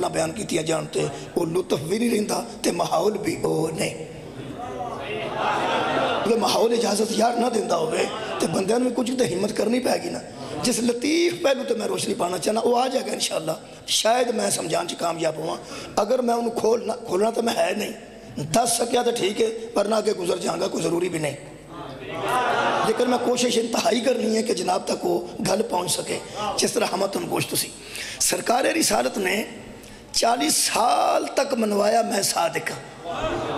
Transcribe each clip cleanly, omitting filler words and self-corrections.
گلاں بیان کیتیاں جانتے وہ لطف بھی نہیں رہندا تے ماحول بھی او نہیں ماحول اجازت یار نہ دیندہ ہوئے تے بندیاں میں کچھ تے ہمت کرنی پائے گی نا جس لطیف پہلو تے میں روشنی پانا چاہنا وہ آ جائے گا انشاءاللہ شاید میں سمجھان چ کامیاب ہوا اگر میں انہوں کھولنا تو میں ہے نہیں دس سکیا تو ٹھیک ہے ورنہ آگے گزر جاؤں گا کوئی ضروری بھی نہیں لیکن میں کوشش انتہائی کرنی ہے کہ جناب تک وہ گل پہنچ سکے جس طرح ہمت ان گوشت سی سرکار رسالت نے 40 سال تک منوایا میں صادق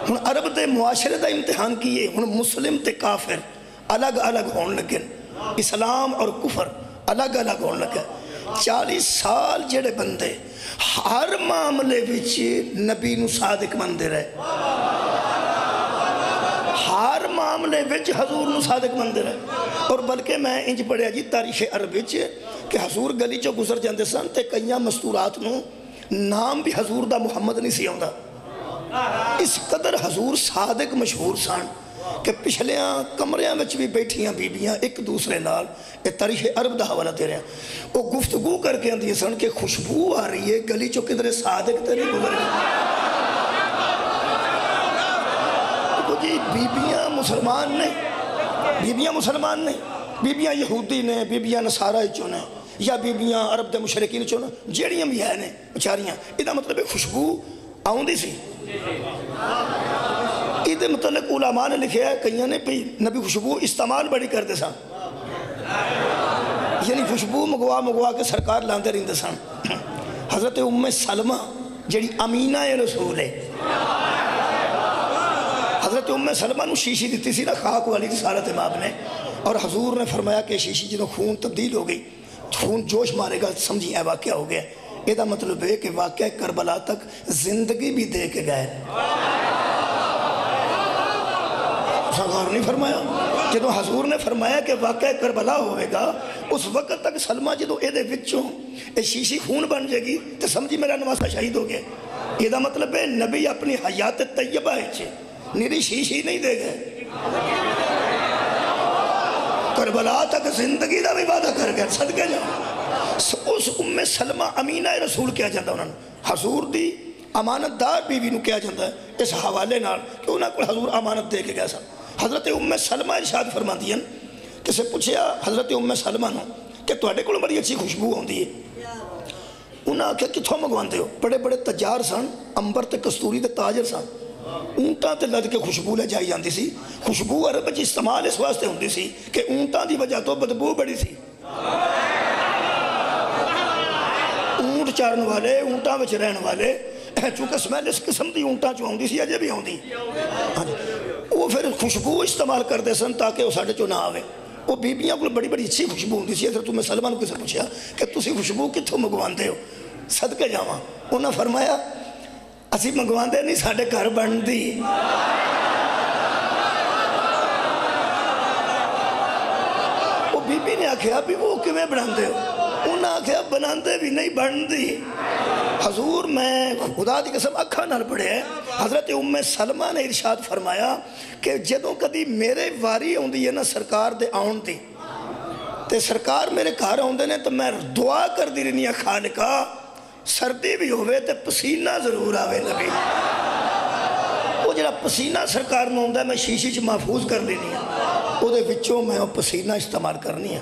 ہن عرب دے معاشرے دا امتحان کیے ہن مسلم تے کافر الگ الگ ہون لگے اسلام اور کفر الگ الگ ہون لگے 40 سال جڑے بندے ہر معاملے وچ نبی نو صادق مندے رہے ہر معاملے وچ حضور نو صادق مندے رہے اور بلکہ میں انج پڑھیا جی تاریخ عرب وچ کہ حضور گلی چو گزر جاندے سن تے کئیاں مستورات نو نام بھی حضور دا محمد نہیں سی آندا اس قدر حضور صادق مشہور سن کہ پچھلیاں کمریاں وچ بھی بیٹھیاں بیبیاں ایک دوسرے نال یہ تاریخ عرب دا حوالہ دے رہے ہیں وہ گفتگو کر کے اندھی سن کہ خوشبو آ رہی ہے گلی چو کدھر صادق تیری گزر گئی تو جی بیبیاں مسلمان نہیں بیبیاں یہودی نے بیبیاں نصارہ چو نے یا بیبیاں عرب دے مشرکین چو نے جیڑیاں بھی ہیں بچاریاں یہ مطلب ہے خوشبو آؤں دی سی یہ متعلق علماء نے لکھے ہے کئیاں نے نبی خوشبو استعمال بڑی کرتے سن یعنی خوشبو مگوا کے سرکار لاندے رہندے سن حضرت ام سلمہ جڑی امینہ رسول ہے حضرت ام سلمہ نو شیشی دیتی سی نا خاک والی رسالت امام نے اور حضور نے فرمایا کہ شیشی جنہوں خون تبدیل ہو گئی خون جوش مارے گا سمجھی ہے واقعہ ہو گیا یہ دا مطلب ہے کہ واقعہ کربلا تک زندگی بھی دے کے گئے غور نہیں فرمایا جدو حضور نے فرمایا کہ واقعہ کربلا ہوئے گا اس وقت تک سلمہ جدو اے دے وچوں اے شیشی خون بن جائے گی تو سمجھی میرا نواسہ شہید ہو گیا یہ دا مطلب ہے نبی اپنی حیات طیبہ ہے نیری شیشی نہیں دے گئے کربلا تک زندگی دا بھی وعدہ کر گئے صدقے جاؤ اس ام سلمہ امینہ رسول کیا جاتا انہوں نے حضور دی امانت دار بیوی نو کیا جاتا ہے اس حوالے نال کہ انہوں کو حضور امانت دے کے گیا سا حضرت ام سلمہ ارشاد فرما دیا کسے پوچھیا حضرت ام سلمہ نو کہ تواڈے کول بڑی اچھی خوشبو ہوندی ہے انہاں آکھیا کتھوں منگواندے ہو بڑے بڑے تجار سن امبر تے کستوری تے تاجر سن اونٹاں تے لد کے خوشبو لے جائی جاندی سی خوشبو عرب وچ استعمال اس واسطے ہوندی سی کہ اونٹاں دی وجہ تو بدبو بڑی سی اونٹ چارن والے اونٹاں وچ رہن والے چونکہ سمیل اس قسم دی اونٹاں چو ہوندی سی اجے بھی ہوندی وہ پھر خوشبو استعمال کرتے سن تاکہ وہ ساڑھے چو نہ آوے وہ بیبیاں کو بڑی بڑی اچھی خوشبو ہوندی سی حضرت ام سلمہ نے کسے پوچھا کہ تسی خوشبو کتھوں منگواندے ہو صدقے جاواں انہاں فرمایا اسی منگواندے نہیں ساڑھے گھر بندی وہ بیبی نے آکھیا بھی وہ کیویں بناندے ہو انہاں آکھیا بناندے بھی نہیں بندی حضور میں خدا دی قسم اکھا نال پڑھے ہیں حضرت ام سلمہ نے ارشاد فرمایا کہ جدوں کدی میرے واری ہوندی ہے نا سرکار دے آن دی تے سرکار میرے گھر ہوندے نے تو میں دعا کر دی رہنی ہے خالقہ سردی بھی ہوئے تے پسینہ ضرور آوے نبی وہ جڑا پسینہ سرکار میں ہوندہ ہے میں شیشی چ محفوظ کر لینی ہے وہ دے وچوں میں وہ پسینہ استعمال کرنی ہے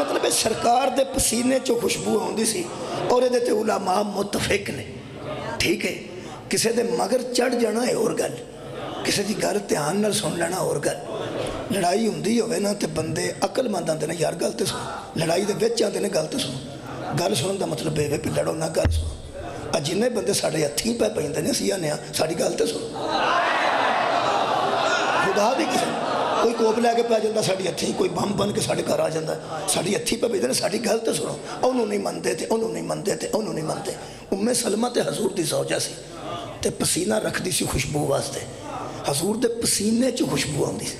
مطلب ہے سرکار دے پسینے چو خوشبو ہوندی سی اور یہ دیتے علماء متفق نے ٹھیک ہے کسے دے مگر چڑھ جانا ہے اور گل کسے دی گل دھیان نال سن لینا اور گل لڑائی ہوندی ہوئے نا تے بندے عقل مند آندے نے یار گل تے سن لڑائی دے وچ آندے نے گل تے سن گل سنن دا مطلب ہے پہ لڑو نہ گل سن جنہیں بندے ساڑھے ہتھیں پہ پیندے نے سیاں نے ساڑھی گل تے سن خدا دی قسم کوئی کوپ لے کے پہ جاندہ ساڑھی ہتھیں کوئی بم بن کے ساڑھے گھر آ جاندہ ساڑھی ہتھیں پہ بیدے نے ساڑھی گل تے سنو انہوں نہیں مندے تھے ام سلمہ تے حضور دی زوجہ سی تے پسینہ رکھ دی سی خوشبو واسطے حضور دے پسینے چو خوشبو آن دی سی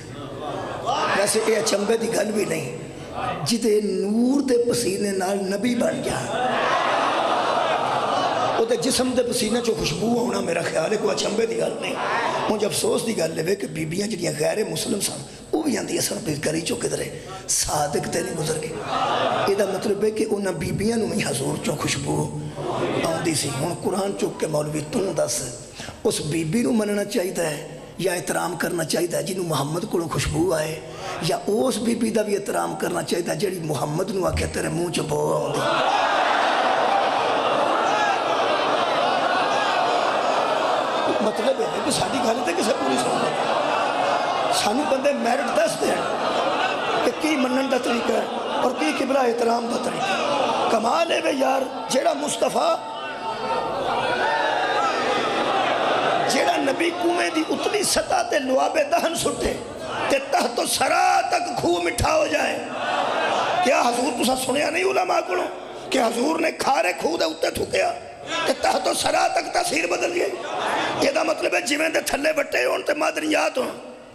ویسے اے اچمبے دی گل بھی نہیں جدے نور دے پسینے نال نبی بن جا وہ دے جسم دے پسینے چو خوشبو ہونا میرا خیال ہے کوئی اچمبے دی گل نہیں مجھے افسوس دی گل لے کہ بیبیاں جڑیاں غیر مسلم سن وہ بھی آدھی سن بھی گلی چو کدھر صادق تے نہیں گزر گئے. یہ مطلب ہے کہ انہاں بیبیاں نو بھی حضور چوں خوشبو آندی سی. ہن قرآن چک کے مولوی تو دس اس بیبی نو مننا چاہیے ہے یا احترام کرنا چاہیے جنہوں محمد کو خوشبو آئے, یا اس بی بی دا بھی احترام کرنا چاہیے جیڑی محمد نو آکھے تیرے منہ چ بو آؤندی. مطلب ہے کہ ساری گل تے کسے پوری سن سانو بندے میرٹ دس دین کہ کی منن دا طریقہ ہے اور کی قبلہ احترام دا طریقہ. کمال ہے یار جیڑا مصطفیٰ جیڑا نبی کوئیں دی اتنی سطح تے لعاب دہن سٹے تے تحت و سرا تک کھو مٹھا ہو جائے. کیا حضور تسا سنیا نہیں علماء کو کہ حضور نے کھارے کھو دے اتے تھکیا تے تحت و سرا تک تاثیر بدل گئی. یہ دا مطلب ہے جویں دے تھلے بٹے ہون تے معدنیات ہون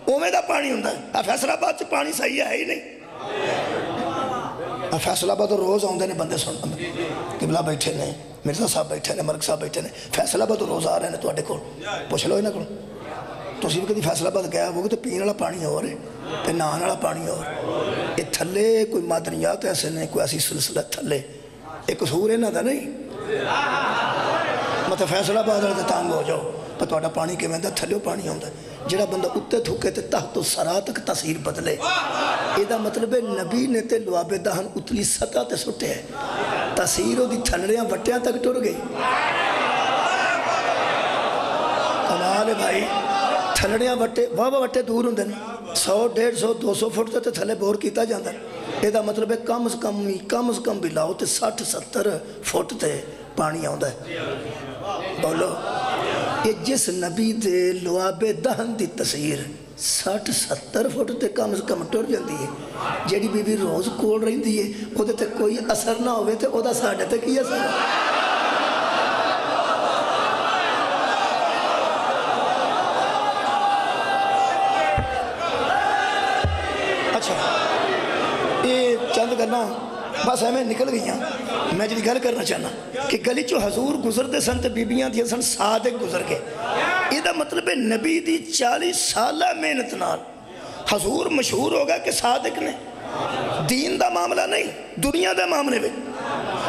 اوویں دا پانی ہوندا ہے. فیصل آباد چ پانی صحیح ہے ہی نہیں. فیصل آباد روز آندے نے بندے سن قبلہ بیٹھے نے مرزا صاحب بیٹھے نے مرک صاحب بیٹھے نے فیصل آباد روز آ رہے ہیں تواڈے کول پوچھ لو انہاں کول. تسی بھی کدی فیصل آباد گیا ہوگا تے پین والا پانی اور ہے تے نہان والا پانی اور. یہ تھلے کوئی معدنیات ایسے نہیں کوئی ایسی سلسلہ تھلے ایک قصور انہاں دا نہیں. مطلب فیصل آباد والے تے تانگ ہو جاؤ پر تواڈا پانی کیویں دا تھلے پانی ہوندا ہے. جڑا بندہ اتے تھوکے تے تحت و سرا تک تاثیر بدلے. یہ دا مطلب ہے نبی نے تے لعاب دہن اتلی سطح تے سٹے ہے تاثیر دی تھنڑیاں وٹیاں تک ٹر گئی. کمال ہے بھائی. تھنڑیاں وٹے واہ وٹے دور ہوندے نے 100 150 200 فٹ تے تھلے بور کیتا جاندا ہے. یہ دا مطلب ہے کم از کم بھی لاؤ تے 60 70 فٹ تے پانی آندا ہے. بولو یہ جس نبی دے لعاب دہن دی تصویر 60 70 فٹ تے کم از کم ٹر جاندی ہے. جیڑی بی بی روز کول رہندی ہے او دے تے کوئی اثر نہ ہوئے تے او دا ساڈے تے کی اثر ہے. اچھا یہ چند گلاں بس ہمیں نکل گئی ہیں. میں جی گل کرنا چاہنا کہ گلی چو حضور گزر دے سن تے بیبیاں دیا سن صادق گزر کے. یہ دا مطلب ہے نبی دی 40 سالہ محنت نال حضور مشہور ہوگا کہ صادق نے. دین دا معاملہ نہیں دنیا دے معاملے میں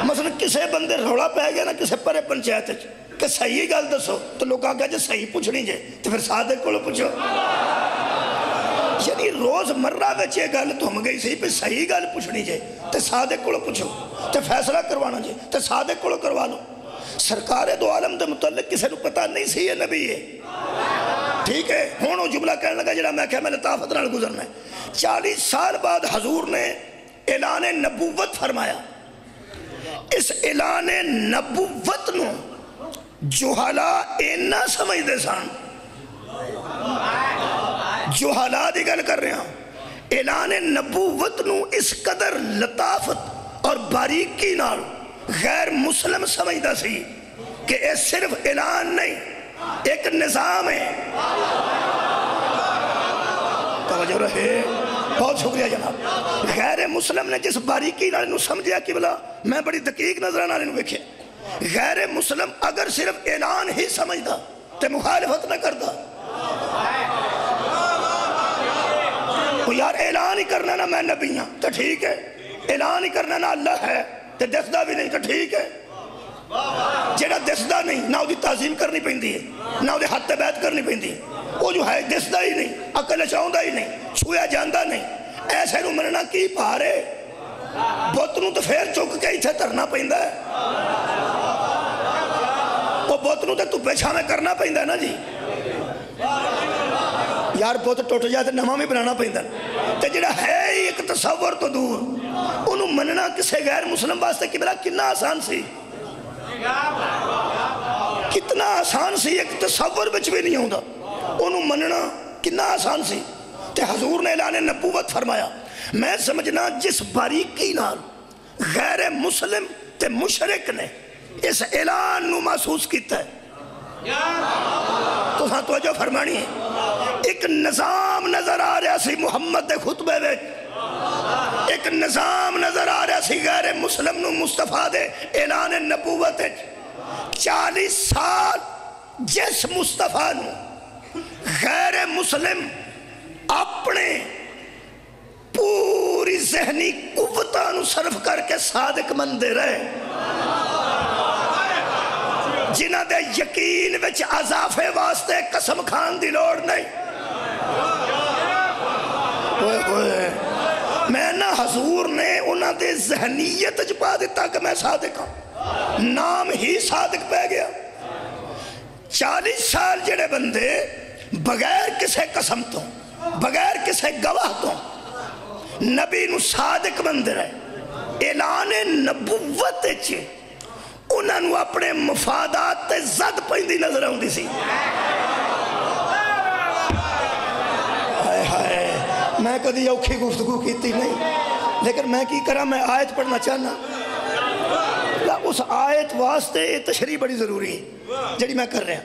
مثلا کسے بندے روڑا پہ گیا نا کسے پرے پنچایت کہ صحیح گل دسو تو لوگ آگا جے صحیح پوچھنی جے تو پھر صادق کو پوچھو. یعنی روز مرہ وچ یہ گل تم گئی سی پہ صحیح گل پوچھنی جے تے صادق کو پوچھو تے فیصلہ کروانا جے تے صادق کو کروا لو. سرکار دو عالم دے متعلق کسی نے پتہ نہیں سی یہ نبی ہے. ٹھیک ہے ہون وہ جملہ کہنے لگا جڑا میں کہا میں لطافت نال گزرنا ہے. 40 سال بعد حضور نے اعلان نبوت فرمایا. اس اعلان نبوت نو جوہلا اینا سمجھ دے سان جوہلا دی گل کر رہے ہیں. اعلان نبوت نو اس قدر لطافت اور باریکی نال غیر مسلم سمجھدا سی کہ یہ صرف اعلان نہیں ایک نظام ہے. توجہ رہے بہت شکریہ جناب. غیر مسلم نے جس باریکی نال انہوں سمجھیا کہ بلا میں بڑی دقیق نظرہ نال انہوں ویکھے. غیر مسلم اگر صرف اعلان ہی سمجھدا تے مخالفت نہ کردا. وہ یار اعلان ہی کرنا نا میں نبی ہاں تو ٹھیک ہے اعلان ہی کرنا نا اللہ ہے تو دسدہ بھی نہیں تو ٹھیک ہے. جیڑا دسدہ نہیں نہ وہ تعظیم کرنی پہندی ہے نہ وہ حد بیعت کرنی پہندی ہے. وہ جو ہے دسدہ ہی نہیں عقل چاہندہ ہی نہیں چھویا جاندہ نہیں. ایسے نو مننا کی پارے بت نو تو پھر چک کے اتھے ترنا پہندہ ہے. وہ بت نو تو پیچھا میں کرنا پہندہ ہے نا جی. یار بہت ٹوٹ جاتے نمہ میں بنانا پہندہ تے جڑا ہے ایک تصور تو دور انہوں مننا کسے غیر مسلم واسطے کی بلا کتنا آسان سی کتنا آسان سی ایک تصور بچ بھی نہیں ہوندہ انہوں مننا کتنا آسان سی. تے حضور نے اعلان نبوت فرمایا. میں سمجھنا جس باریکی نال غیر مسلم تے مشرک نے اس اعلان نو محسوس کیتا ہے تو ہاں توجہ فرمانی ہے. ایک نظام نظر آ رہا سی محمد دے خطبے میں ایک نظام نظر آ رہا سی غیر مسلم نو مصطفیٰ دے اعلان نبوت. 40 سال جس مصطفیٰ نو غیر مسلم اپنے پوری ذہنی قوتاں صرف کر کے صادق بندے رہے، جنہ دے یقین وچ اضافے واسطے قسم کھان دی لوڑ نہیں۔ ہوئے ہوئے میں نہ حضور نے انہاں دے ذہنیت جپا دیتا کہ میں صادق ہوں، نام ہی صادق پہ گیا۔ 40 سال جڑے بندے بغیر کسے قسم تو بغیر کسے گواہ تو نبی نو صادق بندے رہے، اعلان نبوت چے انہاں نو اپنے مفادات تے زد پیندی نظر آؤندی سی۔ ہائے ہائے میں کدی اوکھی گفتگو کیتی نہیں، لیکن میں کی کرا، میں آیت پڑھنا چاہنا، اس آیت واسطے تشریح بڑی ضروری ہے جڑی میں کر رہا۔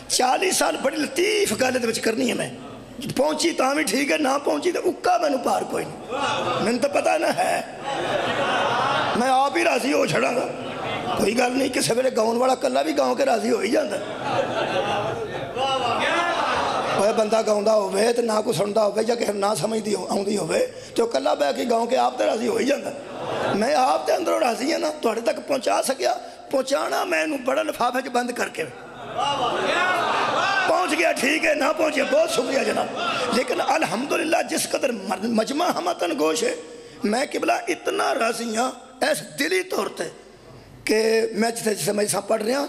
40 سال بڑی لطیف گل دے وچ کرنی ہے، میں پہنچی تاں بھی ٹھیک ہے، نہ پہنچی تو اکا میں نو پار کوئی نہیں، میں تو پتہ نہ ہے، میں آپ ہی راضی ہو چھڑا گا، کوئی گل نہیں، کسے ویلے گاؤں والا کلا بھی گاؤں کے راضی ہو ہی جاندا۔ وہ بندہ گاؤندا ہوئے تو نہ کو سندا ہوئے یا کہ نہ سمجھ آؤندی ہوئے تو کلا بہ کے گاؤں کے آپ تے راضی ہو ہی جاندا۔ میں آپ تے اندروں راضی ہاں نا، تواڈے تک پہنچا سکیا، پہنچانا میں نو بڑا لفافے چ بند کر کے پہنچ گیا، ٹھیک ہے، نہ پہنچے بہت شکریہ جناب، لیکن الحمدللہ جس قدر مجمع ہمتن گوش ہے، میں قبلہ اتنا راضی ہاں ایس دلی طور تے کہ میں جسے میں پڑھ رہا ہوں،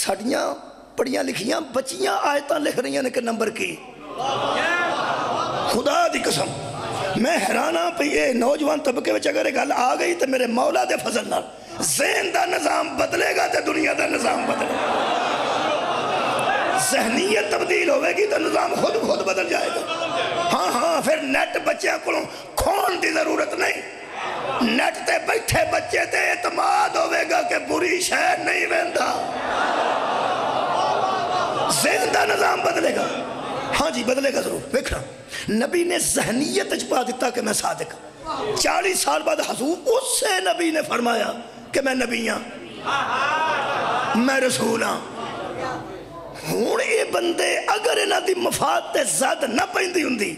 ساڑیاں پڑھیاں لکھیاں بچیاں آیتاں لکھ رہی ہیں کہ نمبر کی، خدا دی قسم میں حیرانہ پہ یہ نوجوان طبقے وچ اگر گل آ گئی تو میرے مولا دے فضل نال ذہن دا نظام بدلے گا تو دنیا دا نظام بدلے گا، ذہنیت تبدیل ہوئے گی تو نظام خود بدل جائے گا۔ ہاں ہاں پھر نیٹ بچے کو کھون دی ضرورت نہیں، نیٹ تے بیٹھے بچے تے اعتماد ہوئے گا کہ بری شہر نہیں ویندا، ذہن دا نظام بدلے گا، ہاں جی بدلے گا ضرور۔ دیکھنا نبی نے ذہنیت اجپا دیتا کہ میں صادق ہوں، 40 سال بعد حضور اس سے نبی نے فرمایا کہ میں نبی ہاں، میں رسول ہاں۔ ہون یہ بندے اگر انہاں دی مفاد تے زد نہ پیندی ہوندی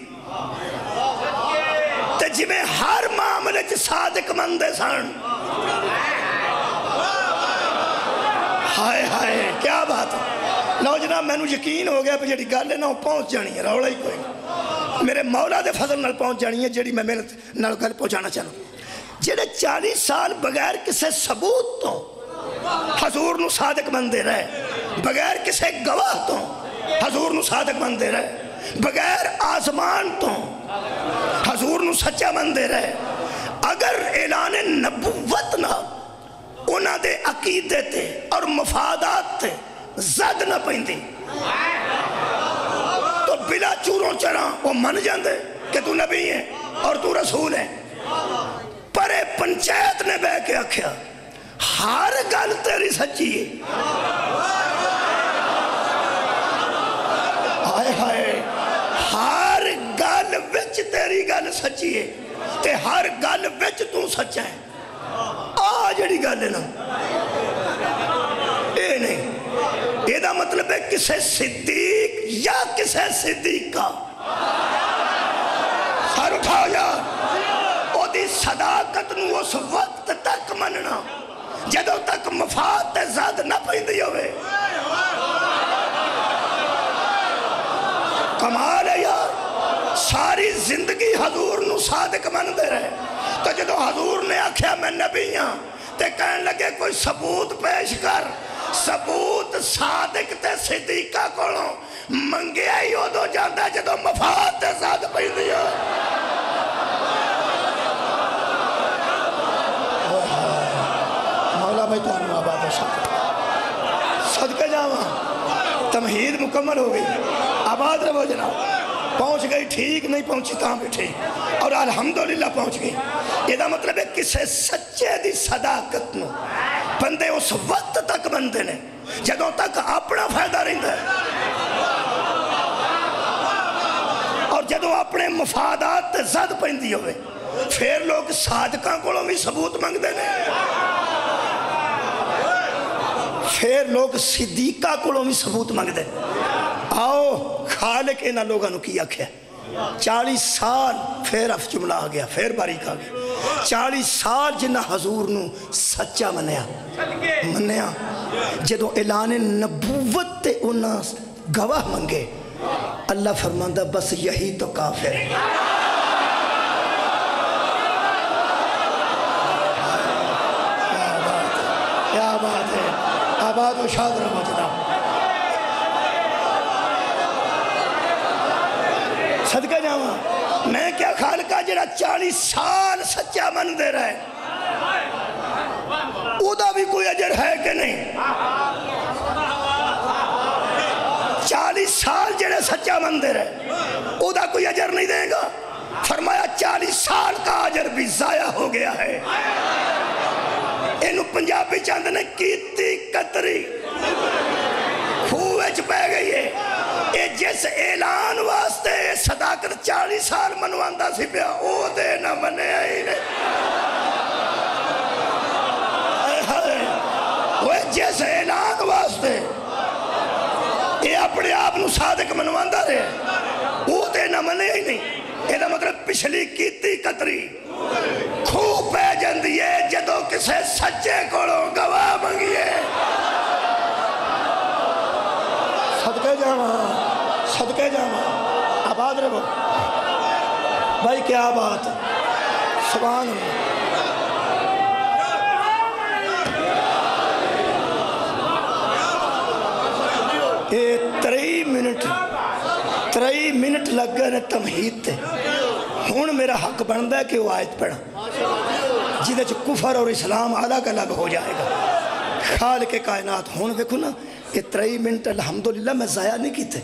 تے جویں ہر معاملے چ صادق مندے سن، ہائے ہائے کیا بات ہے۔ لو جناب میں نو یقین ہو گیا کہ جڑی گل ہے نا وہ پہنچ جانی ہے، رولا ہی کوئی نہیں، میرے مولا دے فضل نال پہنچ جانی ہے، جڑی میں محنت نال گل پہنچانا چاہوں۔ جڑے 40 سال بغیر کسے ثبوت تو حضور نو صادق بندے رہے، بغیر کسے گواہ تو حضور نو صادق بندے رہے، بغیر آزمان تو حضور نو سچا بندے رہے، اگر اعلان نبوت نہ انہاں دے عقیدے تے اور مفادات تے زد نہ پیندی تو بلا چوروں چراں وہ من جاندے کہ تو نبی ہے اور تو رسول ہے۔ پر پنچایت نے بہ کے آکھیا ہر گل تیری سچی ہے، ہائے ہائے ہر گل وچ تیری گل سچی ہے تے ہر گل وچ تو سچا ہے۔ آ جڑی گل ہے نا اے نہیں، یہ دا مطلب ہے کسے صدیق یا کسے صدیقہ، سر اٹھاؤ یار، او دی صداقت نو اس وقت تک مننا جدوں تک مفاد تے زاد نہ پیندی ہوئے۔ کمال ہے یار، ساری زندگی حضور نو صادق من دے رہے، تو جدو حضور نے آکھیا میں نبی ہاں تے کہنے لگے کوئی ثبوت پیش کر، ثبوت صادق تے صدیقہ کولوں منگیا ہی ادو جاندا جدو مفاد تے زاد پیندی ہو۔ مولا بھائی تو انہوں آباد ہو صدقہ جاواں، تمہید مکمل ہو گئی، آباد رہو جناب، پہنچ گئی، ٹھیک نہیں پہنچی تاں بھی ٹھیک، اور الحمدللہ پہنچ گئی۔ یہ دا مطلب ہے کسے سچے دی صداقت نو بندے اس وقت تک بندے نے جدوں تک اپنا فائدہ رہندا ہے، اور جدوں اپنے مفادات تے زد پیندی ہوئے پھر لوگ صادقاں کولوں بھی ثبوت منگدے نے، پھر لوگ صدیقہ کولوں بھی ثبوت منگدے۔ آؤ خالق انہاں لوگاں نو کی آکھیا، 40 سال پھر جملہ آ گیا، پھر باریک آ گیا، 40 سال جنہ حضور نو سچا منیا جدو اعلان نبوت تے انہاں گواہ منگے، اللہ فرماندہ بس یہی تو کافر ہے۔ کیا بات ہے، آباد و شاد رہو جناب۔ صدقہ جاواں میں کیا خالقہ جڑا 40 سال سچا من دے رہا ہے، او دا بھی کوئی اجر ہے کہ نہیں؟ 40 سال جڑے سچا من دے رہے او دا کوئی اجر نہیں دے گا؟ فرمایا 40 سال کا اجر بھی ضائع ہو گیا ہے۔ انہوں پنجابی چاند نے کیتی قطری خوہج پہ گئی ہے۔ اے جس اعلان واسطے صداقت 40 سال منواندہ سی پیا او دے نہ منے آئی نے۔ وہ جس اعلان واسطے اے اپنے آپ نو صادق منواندہ رہے او دے نہ منے آئی نہیں۔ ایدہ مطلب پچھلی کیتی قطری خوب پہ جندیے جدو کسے سچے کوڑوں گواہ منگیے۔ صدقے جاواں آباد رہو بھائی، کیا بات ہے، سبحان اللہ۔ اے 3 منٹ لگ گئے تمہید تے، ہون میرا حق بندہ ہے کہ وہ آیت پڑھا جیدے چھ کفر اور اسلام الگ الگ ہو جائے گا۔ خالق کائنات ہون دیکھو نا، یہ 3 منٹ الحمدللہ میں ضائع نہیں کیتے۔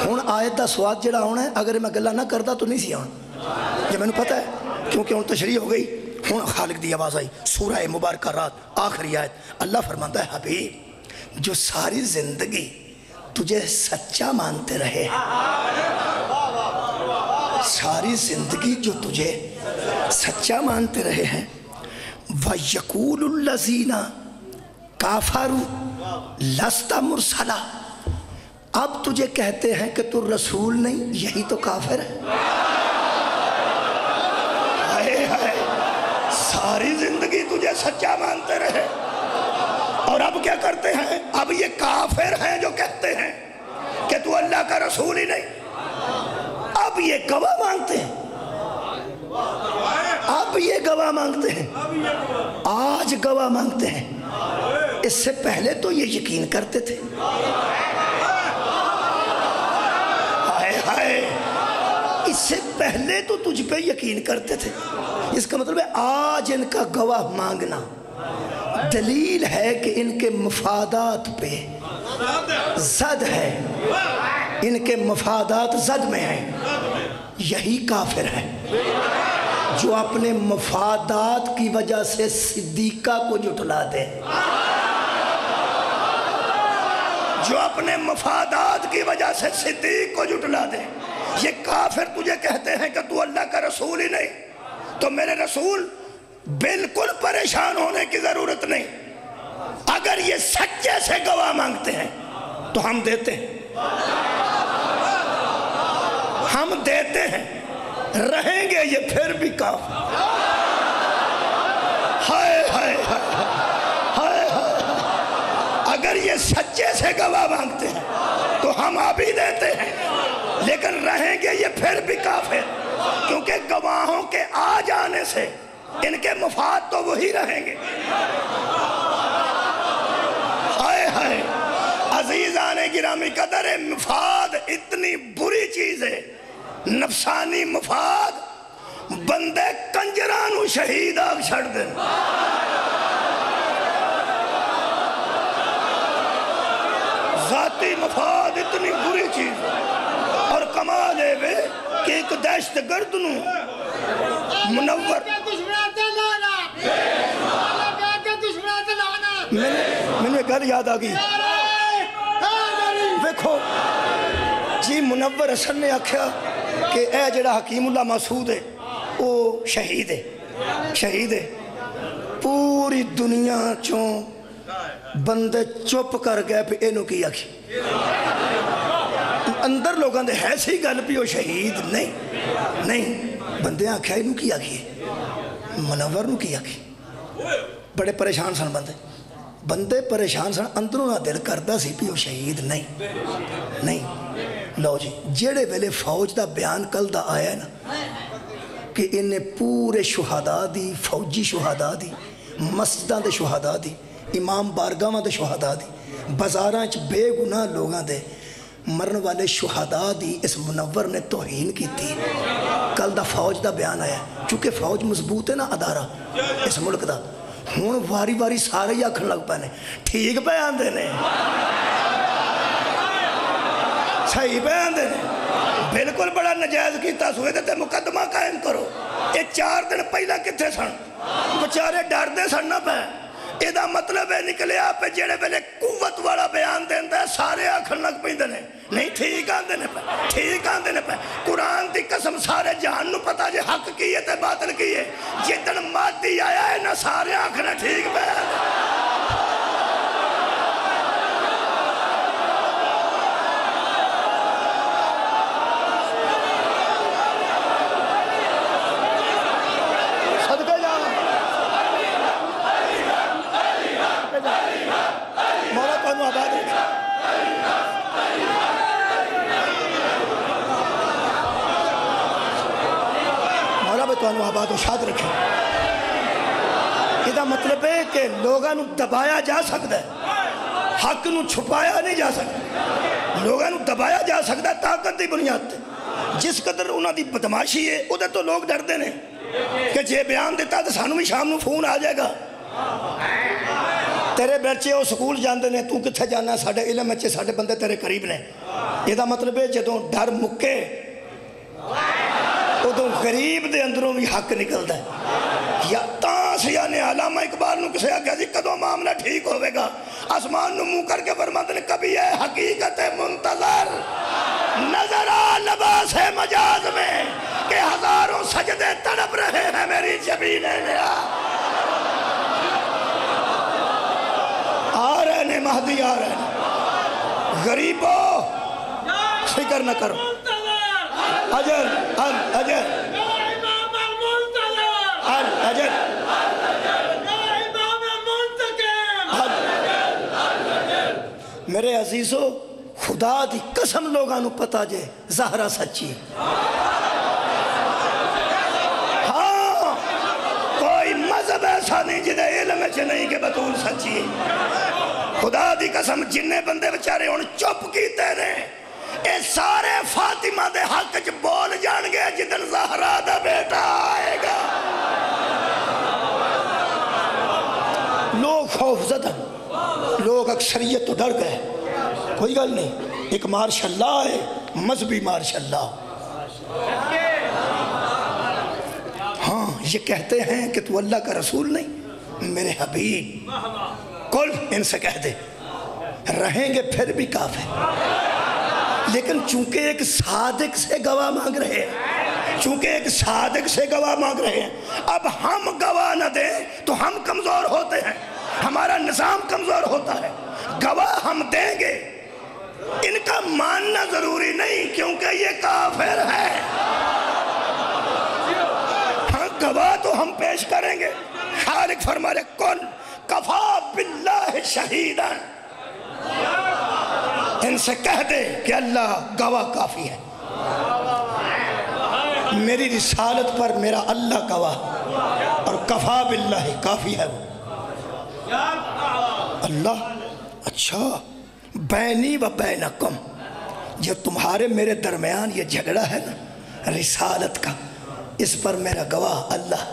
ہون آیت دا سواد جڑا ہونا ہے، اگر میں گلہ نہ کردا تو نہیں سی آن، یہ میں نے پتہ ہے کیونکہ ہون تشریح ہو گئی۔ ہون خالق دی آواز آئی، سورہ مبارکہ رات آخری آیت، اللہ فرماتا ہے حبیب جو ساری زندگی تجھے سچا مانتے رہے، ساری زندگی جو تجھے سچا مانتے رہے ہیں، وَيَقُولُ الَّذِينَ كَافَرُوا لَسْتَ مُرْسَلًا، اب تجھے کہتے ہیں کہ تو رسول نہیں، یہی تو کافر ہے۔ ساری زندگی تجھے سچا مانتے رہے اور اب کیا کرتے ہیں؟ اب یہ کافر ہیں جو کہتے ہیں کہ تو اللہ کا رسول ہی نہیں۔ اب یہ گواہ مانگتے ہیں، اب یہ گواہ مانگتے ہیں، آج گواہ مانگتے ہیں۔ اس سے پہلے تو یہ یقین کرتے تھے۔ ہائے اس سے پہلے تو تجھ پہ یقین کرتے تھے۔ اس کا مطلب ہے آج ان کا گواہ مانگنا دلیل ہے کہ ان کے مفادات پہ زد ہے، ان کے مفادات زد میں ہیں۔ یہی کافر ہے جو اپنے مفادات کی وجہ سے صدیقہ کو جھٹلا دے، جو اپنے مفادات کی وجہ سے صدیق کو جھٹلا دے۔ یہ کافر تجھے کہتے ہیں کہ تو اللہ کا رسول ہی نہیں، تو میرے رسول بالکل پریشان ہونے کی ضرورت نہیں۔ اگر یہ سچے سے گواہ مانگتے ہیں تو ہم دیتے ہیں، ہم دیتے ہیں، رہیں گے یہ پھر بھی کافر۔ ہائے ہائے ہائے، اگر یہ سچے سے گواہ مانگتے ہیں تو ہم ابھی دیتے ہیں، لیکن رہیں گے یہ پھر بھی کافر، کیونکہ گواہوں کے آ جانے سے ان کے مفاد تو وہی رہیں گے۔ ہائے ہائے عزیزان گرامی قدر، مفاد اتنی بری چیز ہے، نفسانی مفاد بندے کنجرانو شہید آگ چھڑ دیں۔ ذاتی مفاد اتنی بری چیز ہے، اور کمال ہے بے کہ ایک دہشت گرد نو منور میں نے گھر یاد آگئی دیکھو جی، منور حسن نے آکھیا کہ اے جڑا حکیم اللہ مسعود ہے وہ شہید ہے۔ پوری دنیا چوں بندے چپ کر گئے پہ اینو کی آکھی، اندر لوگوں دے ہے سی گل بھی وہ شہید نہیں نہیں بندے آکھیا انہوں کی آکھیے منور نو کی آکھیے بڑے پریشان سن بندے پریشان سن اندروں نہ دل کردہ سی بھی وہ شہید نہیں لو جی جیڑے ویلے فوج دا بیان کل دا آیا نا کہ انہیں پورے شہداء دی فوجی شہداء دی مسجداں دے شہداء دی امام بارگاہاں دے شہداء دی بازاراں چ بے گناہ لوگاں دے مرن والے شہداء دی اس منور نے توہین کی تھی کل دا فوج دا بیان آیا چونکہ فوج مضبوط ہے نا ادارہ اس ملک دا ہون واری واری سارے ہی آکھن لگ پانے ٹھیک بیان دینے صحیح بیان دینے بالکل بڑا نجائز کیتا سوئے دیتے مقدمہ قائم کرو یہ 4 دن پہلا کتھے سن بچارے ڈر دے سن نہ پہ ایدہ مطلب ہے نکلے آپ جیڑے بلے قوت والا بیان دیندہ ہے سارے آکھن لگ پہ دینے نہیں ٹھیک آن دینے پہ قرآن دی قسم سارے جہان نو پتا جے حق کیے تے باطل کیے جتن مادی آیا ہے نہ سارے آکھنا ٹھیک بیان آباد و شاد رکھیں یہ مطلب ہے کہ لوگاں نو دبایا جا سکتا ہے حق نو چھپایا نہیں جا سکتا لوگاں نو دبایا جا سکتا ہے طاقت دی بنیاد تے جس قدر انہاں دی بدماشی ہے ادھر تو لوگ ڈر دینے کہ جے بیان دیتا تو سانو بھی شام نو فون آ جائے گا تیرے بچے وہ سکول جاندے نے تو کتھے جانا ہے ساڑھے علم اچھے ساڑھے بندے تیرے قریب نے یہ مطلب ہے جدوں ڈر مکے ادھوں غریب دے اندروں بھی حق نکلتا ہے یا تاں سے یعنی علامہ اقبال نو کسے آگیا جی کدوں معاملہ ٹھیک ہوئے گا آسمان نو منہ کر کے فرماتے ہیں کبھی ہے حقیقت منتظر نظر آ لباس مجاز میں کہ ہزاروں سجدے تڑپ رہے ہیں میری جبین نیا آ رہے نے مہدی آ رہے نے غریبوں فکر نہ کرو اجل اجل اجل میرے عزیزو خدا دی قسم لوگاں نو پتا جے زہرہ سچی ہاں کوئی مذہب ایسا نہیں جدے علم اچھے نہیں کہ بطول سچی خدا دی قسم جننے بندے بچارے ان چپ کیتے رہے اے سارے فاطمہ دے حق چ بول جان گے جدن زہرا دا بیٹا آئے گا لوگ خوف زدہ لوگ اکثریت تو ڈر گئے کوئی گل نہیں ایک مارشاء اللہ ہے مذہبی مارشاء اللہ ہاں یہ کہتے ہیں کہ تو اللہ کا رسول نہیں میرے حبیب کل ان سے کہہ دے رہیں گے پھر بھی کافر لیکن چونکہ ایک صادق سے گواہ مانگ رہے ہیں اب ہم گواہ نہ دیں تو ہم کمزور ہوتے ہیں ہمارا نظام کمزور ہوتا ہے گواہ ہم دیں گے ان کا ماننا ضروری نہیں کیونکہ یہ کافر ہے ہاں گواہ تو ہم پیش کریں گے خالق فرما رہے کن کفا باللہ شہیداً ان سے کہہ دے کہ اللہ گواہ کافی ہے میری رسالت پر میرا اللہ گواہ اور کفا باللہ کافی ہے وہ اللہ اچھا بینی و بینکم جو تمہارے میرے درمیان یہ جھگڑا ہے نا رسالت کا اس پر میرا گواہ اللہ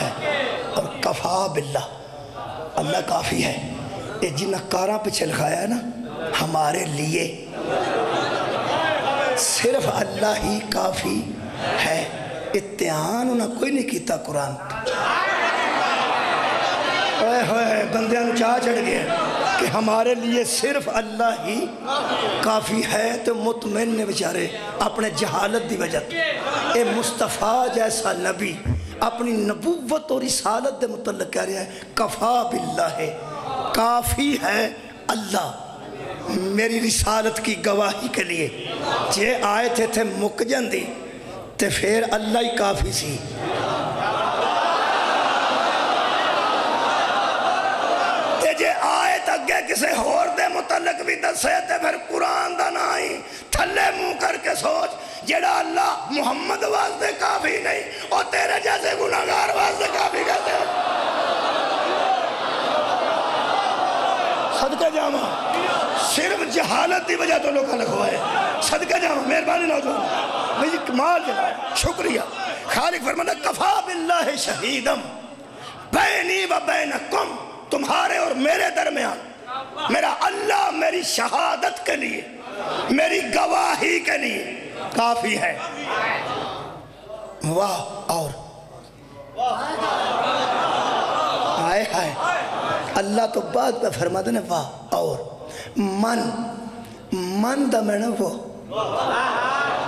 ہے اور کفا باللہ اللہ کافی ہے یہ جنہ کاراں پہ چھلکھایا ہے نا ہمارے لیے صرف اللہ ہی کافی ہے اتحان انہاں کوئی نہیں کیتا قرآن بندیاں چاہ چڑھ گئے کہ ہمارے لیے صرف اللہ ہی کافی ہے تو مطمئن نے بیچارے اپنے جہالت دی وجہ اے مصطفیٰ جیسا نبی اپنی نبوت اور رسالت دے متعلق کہہ رہا ہے کفا باللہ ہے کافی ہے اللہ میری رسالت کی گواہی کے لیے جے آئے تھے مک جاندی تے پھر اللہ ہی کافی سی. تے جے آئے تگے کسے ہور دے متعلق بھی دسے تے پھر قرآن دا نہ ہی تھلے منہ کر کے سوچ جڑا اللہ محمد واسطے کافی نہیں اور تیرے جیسے گناہگار واسطے کافی کہتے ہیں. صدقہ جاما صرف جہالت دی وجہ تو لوگاں لکھوائے. صدقہ جاما مہربانی نوجوان بھئی کمال جناب شکریہ. خالق فرماتا کفا باللہ شہیدم بینی و بینکم تمہارے اور میرے درمیان میرا اللہ میری شہادت کے لیے میری گواہی کے لیے کافی ہے. واہ اور آئے ہائے اللہ تو بعد پہ فرماتے ہیں واہ اور من دا میں نے وہ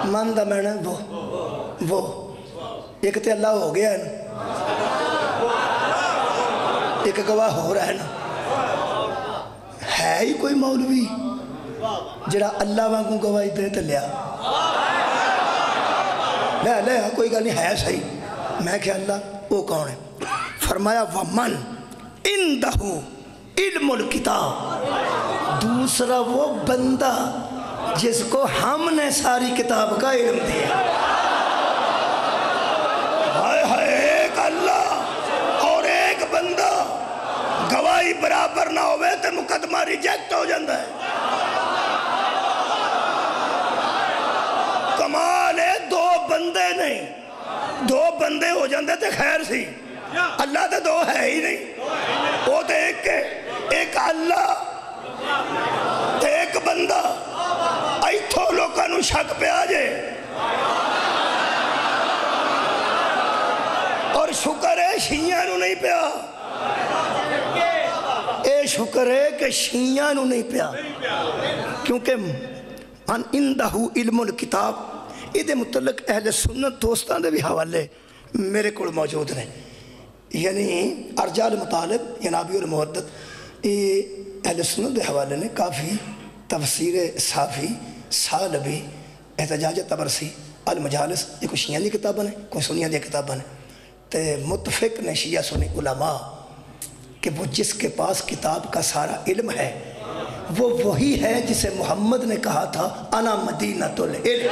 من دا میں نے وہ ایک تے اللہ ہو گیا ہے نا ایک گواہ ہو رہا ہے نا. ہے ہی کوئی مولوی جڑا اللہ وانگوں گواہی دے تے لیا لے کوئی گل نہیں ہے صحیح. میں کہ اللہ وہ کون ہے؟ فرمایا وَمَنْ اِنْدَهُ علم الکتاب دوسرا وہ بندہ جس کو ہم نے ساری کتاب کا علم دیا. ایک اللہ اور ایک بندہ گواہی برابر نہ ہوئے تو مقدمہ ریجیکٹ ہو جاندہ ہے. کمال ہے دو بندے نہیں دو بندے ہو جاندے تھے خیر سی. اللہ تو دو ہے ہی نہیں وہ تو ایک اللہ ایک بندہ ایتھو لوکاں نو شک پہ آجے. اور شکر ہے شیعہ نو نہیں پیا اے شکر ہے کہ شیعہ نو نہیں پیا کیونکہ من اندہ علم الکتاب یہ دے متعلق اہل سنت دوستان دے بھی حوالے میرے کو موجود ہیں. یعنی ارجال مطالب ینابی المحدد یہ اہل سنت دے حوالے نے کافی تفسیر صافی سالبی احتجاج تبرسی المجالس یہ کوئی شیعہ دی کتابیں ہیں کوئی سنیہ دی کتابیں ہیں تے متفق نے شیعہ سنی علماء کہ وہ جس کے پاس کتاب کا سارا علم ہے وہ وہی ہے جسے محمد نے کہا تھا انا مدینۃ العلم.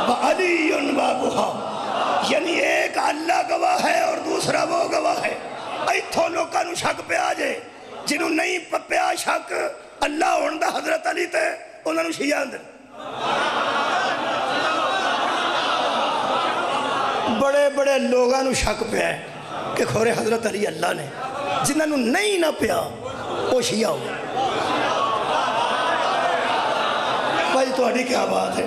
وَعَلِيٌّ بَابُهَا یعنی ایک اللہ گواہ ہے اور دوسرا وہ گواہ ہے. ایتھو لوکاں نو شک پہ آجے جنہوں نہیں پیا شک اللہ ہوندہ حضرت علی تے انہوں نے شیعہ اندر بڑے بڑے لوگاں نو شک پہ ہے کہ کھورے حضرت علی اللہ نے جنہوں نہیں نہ پیا وہ شیعہ ہو. بھائی تو اڈی کیا بات ہے.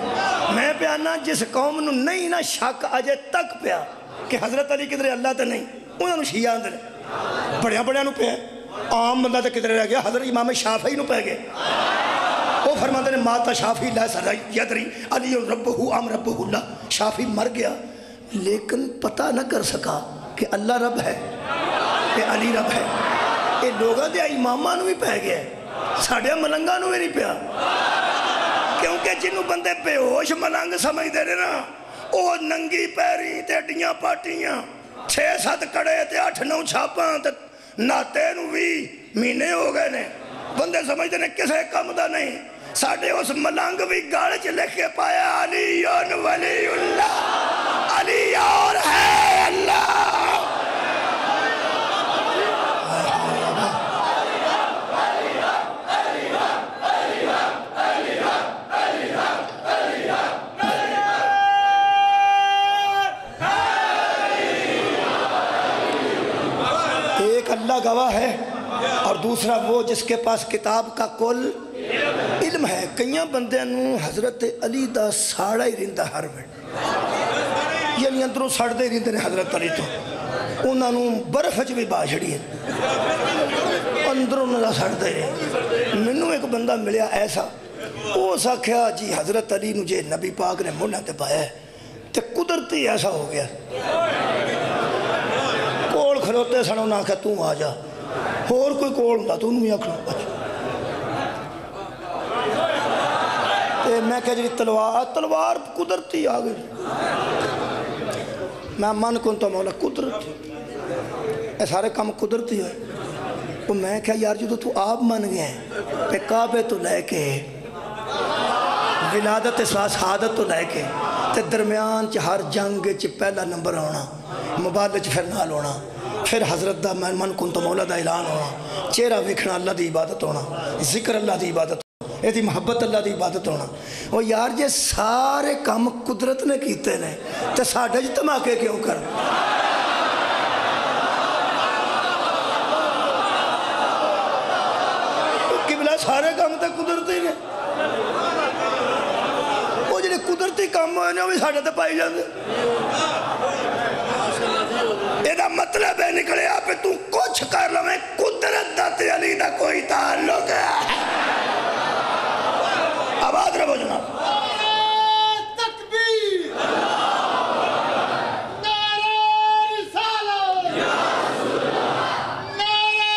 میں پیانا جس قوم نو نہیں نہ شک آجے تک پیا کہ حضرت علی کدھر اللہ تے نہیں انہوں نے شیعہ اندر بڑیا بڑیا نو پیا عام بندہ تے کدھر رہ گیا حضرت امام شافعی نو پہ گئے وہ فرماتے ہیں ماتا شافعی لا سر یدری علی ربہو ام ربہو اللہ. شافعی مر گیا لیکن پتہ نہ کر سکا کہ اللہ رب ہے کہ علی رب ہے. یہ لوگاں دے امامہ نو بھی پہ گیا ساڑھے ملنگاں نو بھی نہیں پیا کیونکہ جنہوں بندے بے ہوش ملنگ سمجھ دے رہے نا وہ ننگی پیری تے ڈیاں پاٹیاں 6-7 کڑے تے 8-9 چھاپاں تے ناتے نو بھی مہینے ہو گئے نے بندے سمجھ دے نے کسے کم دا نہیں. ساڑھے اس ملنگ بھی گاڑ چ لکھ کے پایا علی ولی اللہ علی اور ہے اللہ. ایک اللہ گواہ ہے اور دوسرا وہ جس کے پاس کتاب کا کل علم ہے. کئیاں بندیاں نو حضرت علی دا ساڑا ہی رہندا ہر وقت یعنی اندروں سڑدے رہندے نے حضرت علی تو انہاں نو برف وچ بھی با چھڑی ہے اندروں نہ سڑدے رہے. مینوں ایک بندہ ملیا ایسا وہ ساکھیا جی حضرت علی نو جے نبی پاک نے منہ تے پایا ہے تے قدرتی ایسا ہو گیا کول کھلوتے سن انہاں آکھیا تو آ جا اور کوئی کول ہوندا تو انہوں بھی آکھنا اچھا تے میں کہا جی تلوار قدرتی آ گئی میں من کن تو مولا قدرتی اے سارے کام قدرتی ہے تو میں کہا یار جو تو آپ من گئے پہ کعبے تو لے کے ولادت شہادت تو لے کے تے درمیان چ ہر جنگ چ پہلا نمبر آنا مبالغ چ پھر نال ہونا پھر حضرت دا من کن تو مولا دا اعلان ہونا چہرہ ویکھنا اللہ دی عبادت ہونا ذکر اللہ دی عبادت ہونا یہ محبت اللہ دی عبادت ہونا وہ یار جے سارے کام قدرت نے کیتے نے تے ساڈے وچ دھماکے کیوں کر قبلہ سارے کام تے قدرتی نے وہ جڑے قدرتی کام ہوئے نے وہ بھی ساڈے تے پائی جاندے یہ مطلب ہے نکلے آپ تو کچھ کر لو میں قدرت دا تے علی دا کوئی تعلق ہے آباد رہو جناب تکبیر نعرہ رسالت نعرہ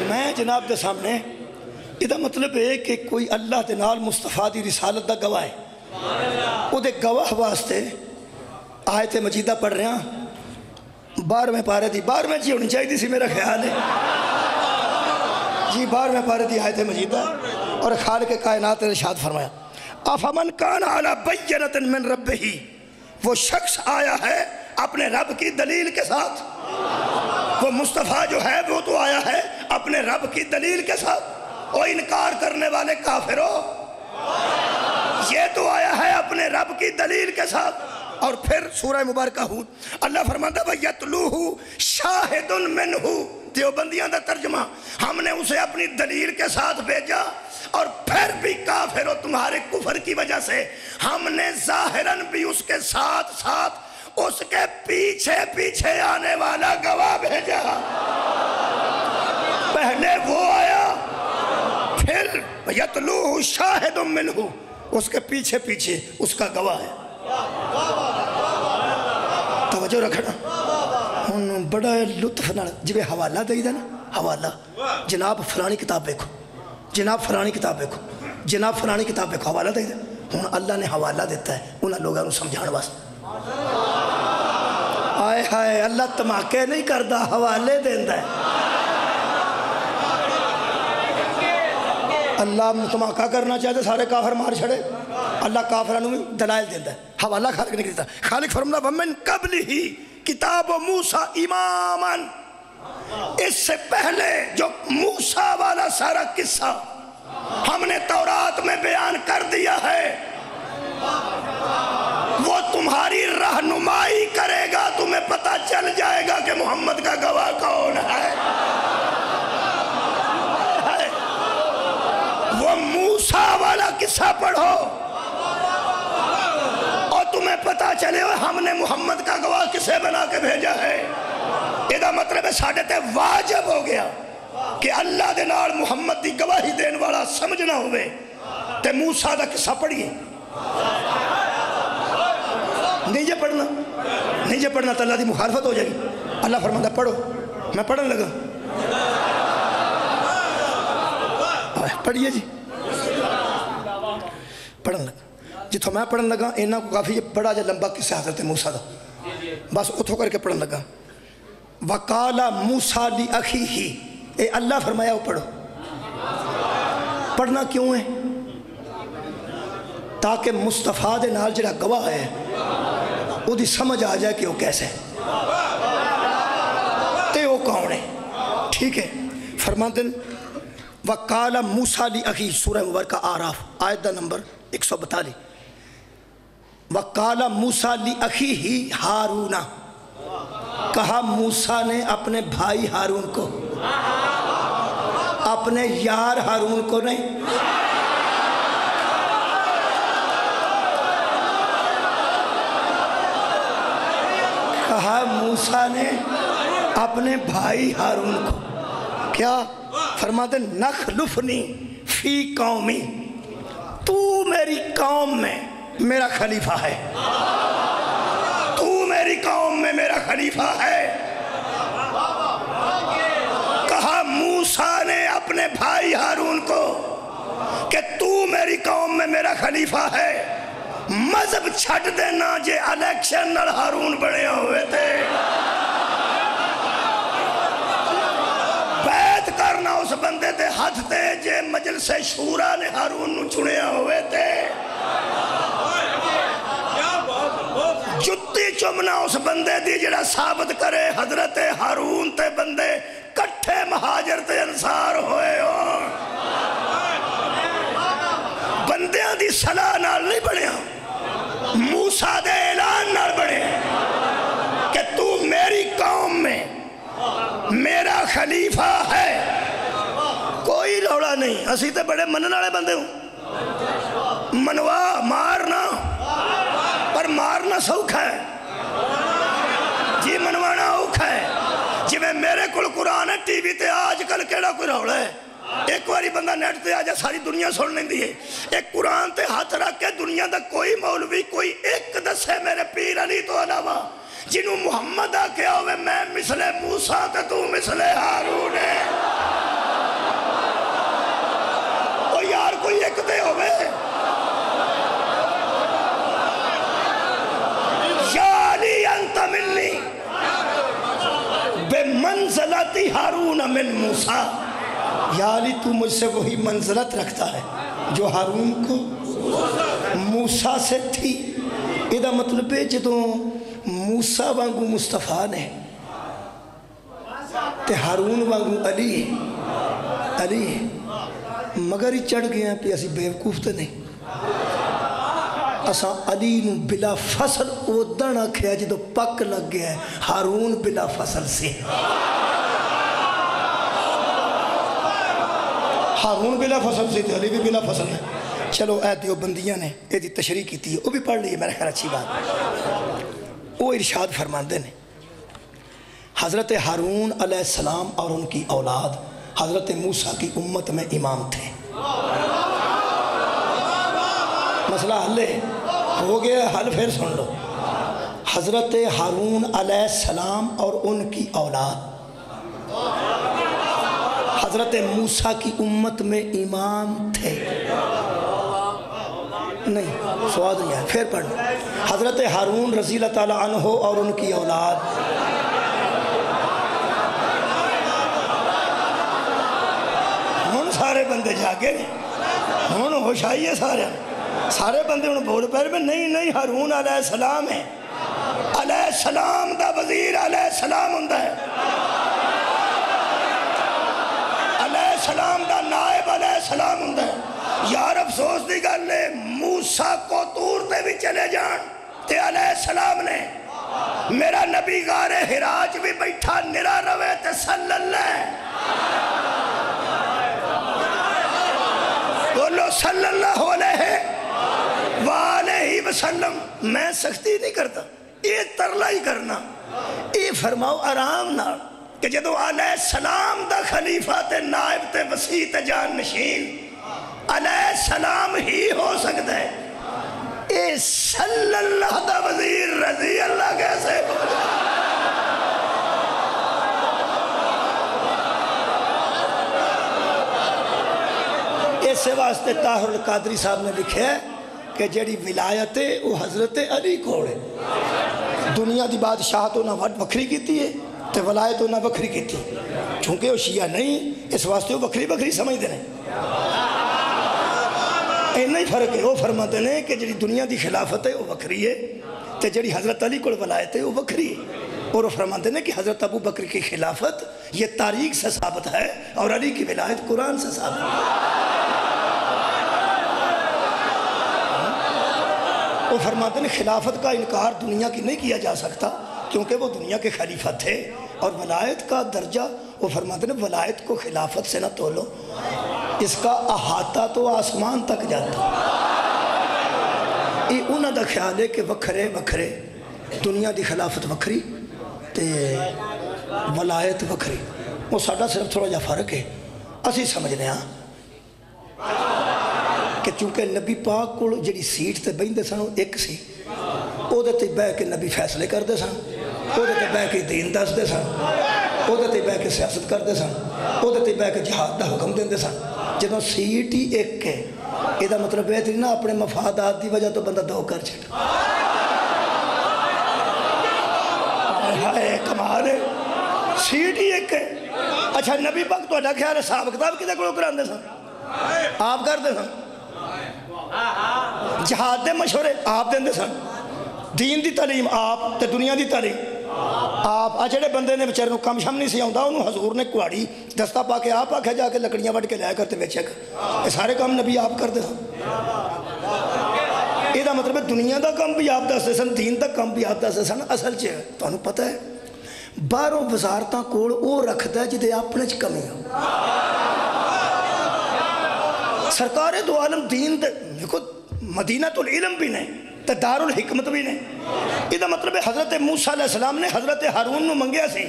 میں جناب دے سامنے یہ مطلب ہے کہ کوئی اللہ دے نال مصطفیٰ دی رسالت دا گواہ ہے وہ دے گواہ واسطے آیت مجیدہ پڑھ رہے ہیں 12ویں پارے دی 12ویں جی ہونی چاہیے سی میرا خیال ہے جی 12ویں پارے دی آیت مجیدہ اور خالق کائنات نے ارشاد فرمایا افمن کان علی بینۃ من ربہ وہ شخص آیا ہے اپنے رب کی دلیل کے ساتھ وہ مصطفیٰ جو ہے وہ تو آیا ہے اپنے رب کی دلیل کے ساتھ وہ انکار کرنے والے کافروں یہ تو آیا ہے اپنے رب کی دلیل کے ساتھ اور پھر سورہ مبارکہ ہود اللہ فرماتا ہے وَيَتْلُوهُ شَاهِدٌ مِّنْهُ دیوبندیاں دا ترجمہ ہم نے اسے اپنی دلیل کے ساتھ بھیجا اور پھر بھی کافروں تمہارے کفر کی وجہ سے ہم نے ظاہراً بھی اس کے ساتھ ساتھ اس کے پیچھے پیچھے آنے والا گواہ بھیجا پہلے وہ آیا پھر وَيَتْلُوهُ شَاهِدٌ مِّنْهُ اس کے پیچھے پیچھے اس کا گواہ ہے توجہ رکھنا ہن بڑا لطف نال جویں حوالہ دئی دا نا حوالہ جناب فلانی کتاب دیکھو جناب فلانی کتاب دیکھو جناب فلانی کتاب دیکھو حوالہ دئی دا ہن اللہ نے حوالہ دیتا ہے انہاں لوگاں نوں سمجھاؤਣ واسطے آئے ہائے اللہ تماکے نہیں کردا حوالے دیندا ہے اللہ متماکہ کرنا چاہتے سارے کافر مار چھڑے اللہ کافرانوں میں دلائل دیتا ہے حوالہ خالق نہیں دیتا خالق فرماتا وَمِن قَبْلِهِ کتاب موسیٰ اماماً اس سے پہلے جو موسیٰ والا سارا قصہ ہم نے تورات میں بیان کر دیا ہے وہ تمہاری رہنمائی کرے گا تمہیں پتہ چل جائے گا کہ محمد کا گواہ کون ہے وہ موسیٰ والا قصہ پڑھو اور تمہیں پتا چلے ہم نے محمد کا گواہ کسے بنا کے بھیجا ہے یہ مطلب ہے ساڑھے تے واجب ہو گیا کہ اللہ دے نال محمد دی گواہی دین والا سمجھنا ہوئے تے موسیٰ دا قصہ پڑھئے نہیں جے پڑھنا تو اللہ دی مخالفت ہو جائے گی اللہ فرماتا پڑھو میں پڑھن لگا پڑھئے جی پڑھن لگا جتوں میں پڑھن لگا انہاں کو کافی بڑا جا لمبا قصہ حضرت موسیٰ دا بس اتھو کر کے پڑھن لگا وَقَالَ مُوسَىٰ لِأَخِيهِ اے اللہ فرمایا وہ پڑھو پڑھنا کیوں ہے تاکہ مصطفیٰ دے نال جڑا گواہ ہے وہ دی سمجھ آ جائے کہ وہ کیسے تے وہ کون ہے ٹھیک ہے فرماتے ہیں وَقَالَ مُوسَىٰ لِأَخِيهِ سورہ مبارکہ آراف آیت دا نمبر 142 وَقَالَ مُوسَىٰ لِأَخِيهِ ہارون کہا موسیٰ نے اپنے بھائی ہارون کو اپنے یار ہارون کو نہیں کہا موسیٰ نے اپنے بھائی ہارون کو کیا فرماتے نخلفنی فی قومی تو میری قوم میں میرا خلیفہ ہے تو میری قوم میں میرا خلیفہ ہے؟ کہا موسیٰ نے اپنے بھائی ہارون کو کہ تو میری قوم میں میرا خلیفہ ہے، مذہب چھٹ دینا جے الیکشن نال ہارون بڑے ہوئے تھے، بیعت کرنا اس بندے دے ہاتھ تے جے مجلس شورا نے ہارون نو چنے ہوئے تھے، جتی چمنا اس بندے دی جڑا ثابت کرے حضرت ہارون تے بندے کٹھے مہاجر تے انصار ہوئے ہو، بندیاں دی صلاح نال نہیں بڑھیا، موسیٰ دے اعلان نال بڑھے کہ تو میری قوم میں میرا خلیفہ ہے، کوئی روڑا نہیں، اسی تے بڑے منن والے بندے ہوں، منوا مارنا، پر مارنا سوکھا ہے جی، منوانا اوکھا ہے، جی میں میرے کل قرآن ہے ٹی وی تے آج کل کیڑا کوئی روڑا ہے، ایک واری بندہ نیٹ تے آجا ساری دنیا سن لیں دی ہے، ایک قرآن تے ہاتھ رکھ کے دنیا دا کوئی مولوی کوئی ایک دسے میرے پیر علی تو علاوہ جنہوں محمد آکے ہوئے میں مثل موسیٰ تے تو مثل ہارون ہے، او یار کوئی ایک دے ہوئے، یا علی انت منی بے منزلتی ہارون من موسیٰ، یا علی تو مجھ سے وہی منزلت رکھتا ہے جو ہارون کو موسیٰ سے تھی، یہ مطلب ہے جدوں موسیٰ وانگو مصطفیٰ نے تے ہارون وانگو علی مگر ہی چڑھ گئے ہیں پہ اسی بیوقوف تے نہیں، اساں علی نو بلا فصل اودن آکھیا جدو پک لگ گیا ہے، ہارون بلا فصل سے، ہارون بلا فصل سے تھے، علی بھی بلا فصل ہے۔ چلو اے دیوبندیاں نے یہ دی تشریح کی تھی، وہ بھی پڑھ لیے میرے خیال اچھی بات، وہ ارشاد فرماندے نے حضرت ہارون علیہ السلام اور ان کی اولاد حضرت موسیٰ کی امت میں امام تھے، مسئلہ حل ہو گیا حل، پھر سن لو، حضرت ہارون علیہ السلام اور ان کی اولاد حضرت موسیٰ کی امت میں امام تھے، نہیں سواد نہیں ہے، پھر پڑھ لو، حضرت ہارون رضی اللہ تعالیٰ عنہ اور ان کی اولاد ہن سارے بندے جاگے ہن ہوش آئی ہے سارے بندے ہن بول پیر میں نہیں ہارون علیہ السلام ہے، علیہ السلام دا وزیر علیہ السلام ہوندہ ہے، علیہ السلام دا نائب علیہ السلام ہوندہ ہے، یار افسوس دی گل لے موسیٰ کو طور تے بھی چلے جان تے علیہ السلام نے میرا نبی غار حراج بھی بیٹھا نرا روے تے صلی اللہ بولو صلی اللہ علیہ وآلہ وسلم، میں سختی نہیں کرتا، یہ ترلا ہی کرنا، یہ فرماؤ آرام نہ کہ جدو علیہ السلام دا خلیفہ تے نائب تے وسیع تے جان نشین علیہ السلام ہی ہو سکتا ہے، اے صلی اللہ دا وزیر رضی اللہ کیسے بولا؟ اس واسطے طاہر القادری صاحب نے لکھے ہے کہ جڑی ولایت ہے وہ حضرت علی کو ہے، دنیا دی بادشاہ تو نہ وکھری کیتی ہے تے ولایت تو نہ وکھری کیتی، چونکہ وہ شیعہ نہیں اس واسطے وہ وکھری سمجھتے ہیں، اینا ہی فرق ہے، وہ فرماتے ہیں کہ جڑی دنیا دی خلافت ہے وہ وکھری ہے تے جڑی حضرت علی کو ولایت ہے وہ وکھری ہے، اور وہ فرماتے ہیں کہ حضرت ابو بکر کی خلافت یہ تاریخ سے ثابت ہے اور علی کی ولایت قرآن سے ثابت ہے، وہ فرماتے ہیں خلافت کا انکار دنیا کی نہیں کیا جا سکتا کیونکہ وہ دنیا کے خلیفہ تھے، اور ولایت کا درجہ وہ فرماتے ہیں ولایت کو خلافت سے نہ تولو، اس کا احاطہ تو آسمان تک جاتا، یہ انہوں دا خیال ہے کہ وکھرے دنیا دی خلافت وکھری تے ولایت وکھری، وہ ساڑھا صرف تھوڑا جا فرق ہے، اسی سمجھنے ہاں کہ چونکہ نبی پاک کو جڑی سیٹ تے بہندے سن ایک سی، او دے تے بہ کے نبی فیصلے کر دے سن، وہ بہ کے دین دستے سن، وہ بہ کے سیاست کرتے سن، وہ بہ کے جہاد کا حکم دے سن۔ جب سیٹ ہی ایک ہے، یہ مطلب یہ تھی نا اپنے مفادات کی وجہ تو بندہ دو کر چھٹ۔ کمال ہے، سیٹ ہی ایک ہے۔ اچھا نبی پاک تو خیال ہے حساب کتاب کدے کو کراندے سن؟ آپ کرتے سن۔ جہاد دے مشورے آپ دیندے سن، دین دی تعلیم آپ تے دنیا دی تعلیم آپ۔ جڑے بندے نے بیچارے کم شم نہیں سی آتا، انہوں حضور نے کہاڑی دستہ پا کے آپ آکھے جا کے لکڑیاں وڈ کے لیا کرتے بیچے گا، یہ سارے کام نبی آپ کرتے سن۔ یہ مطلب ہے دنیا دا کام بھی آپ دستے سن، دین دا کام بھی آپ دستے سن۔ اصل چ تمہیں پتہ ہے باہروں وزارتاں کول وہ رکھتا ہے جدے اپنے چ کمی ہو۔ سرکار دو عالم دین دیکھو مدینہ العلم بھی نہیں تو دار الحکمت بھی نہیں۔ یہ مطلب ہے حضرت موسیٰ علیہ السلام نے حضرت ہارون نو منگیا سی،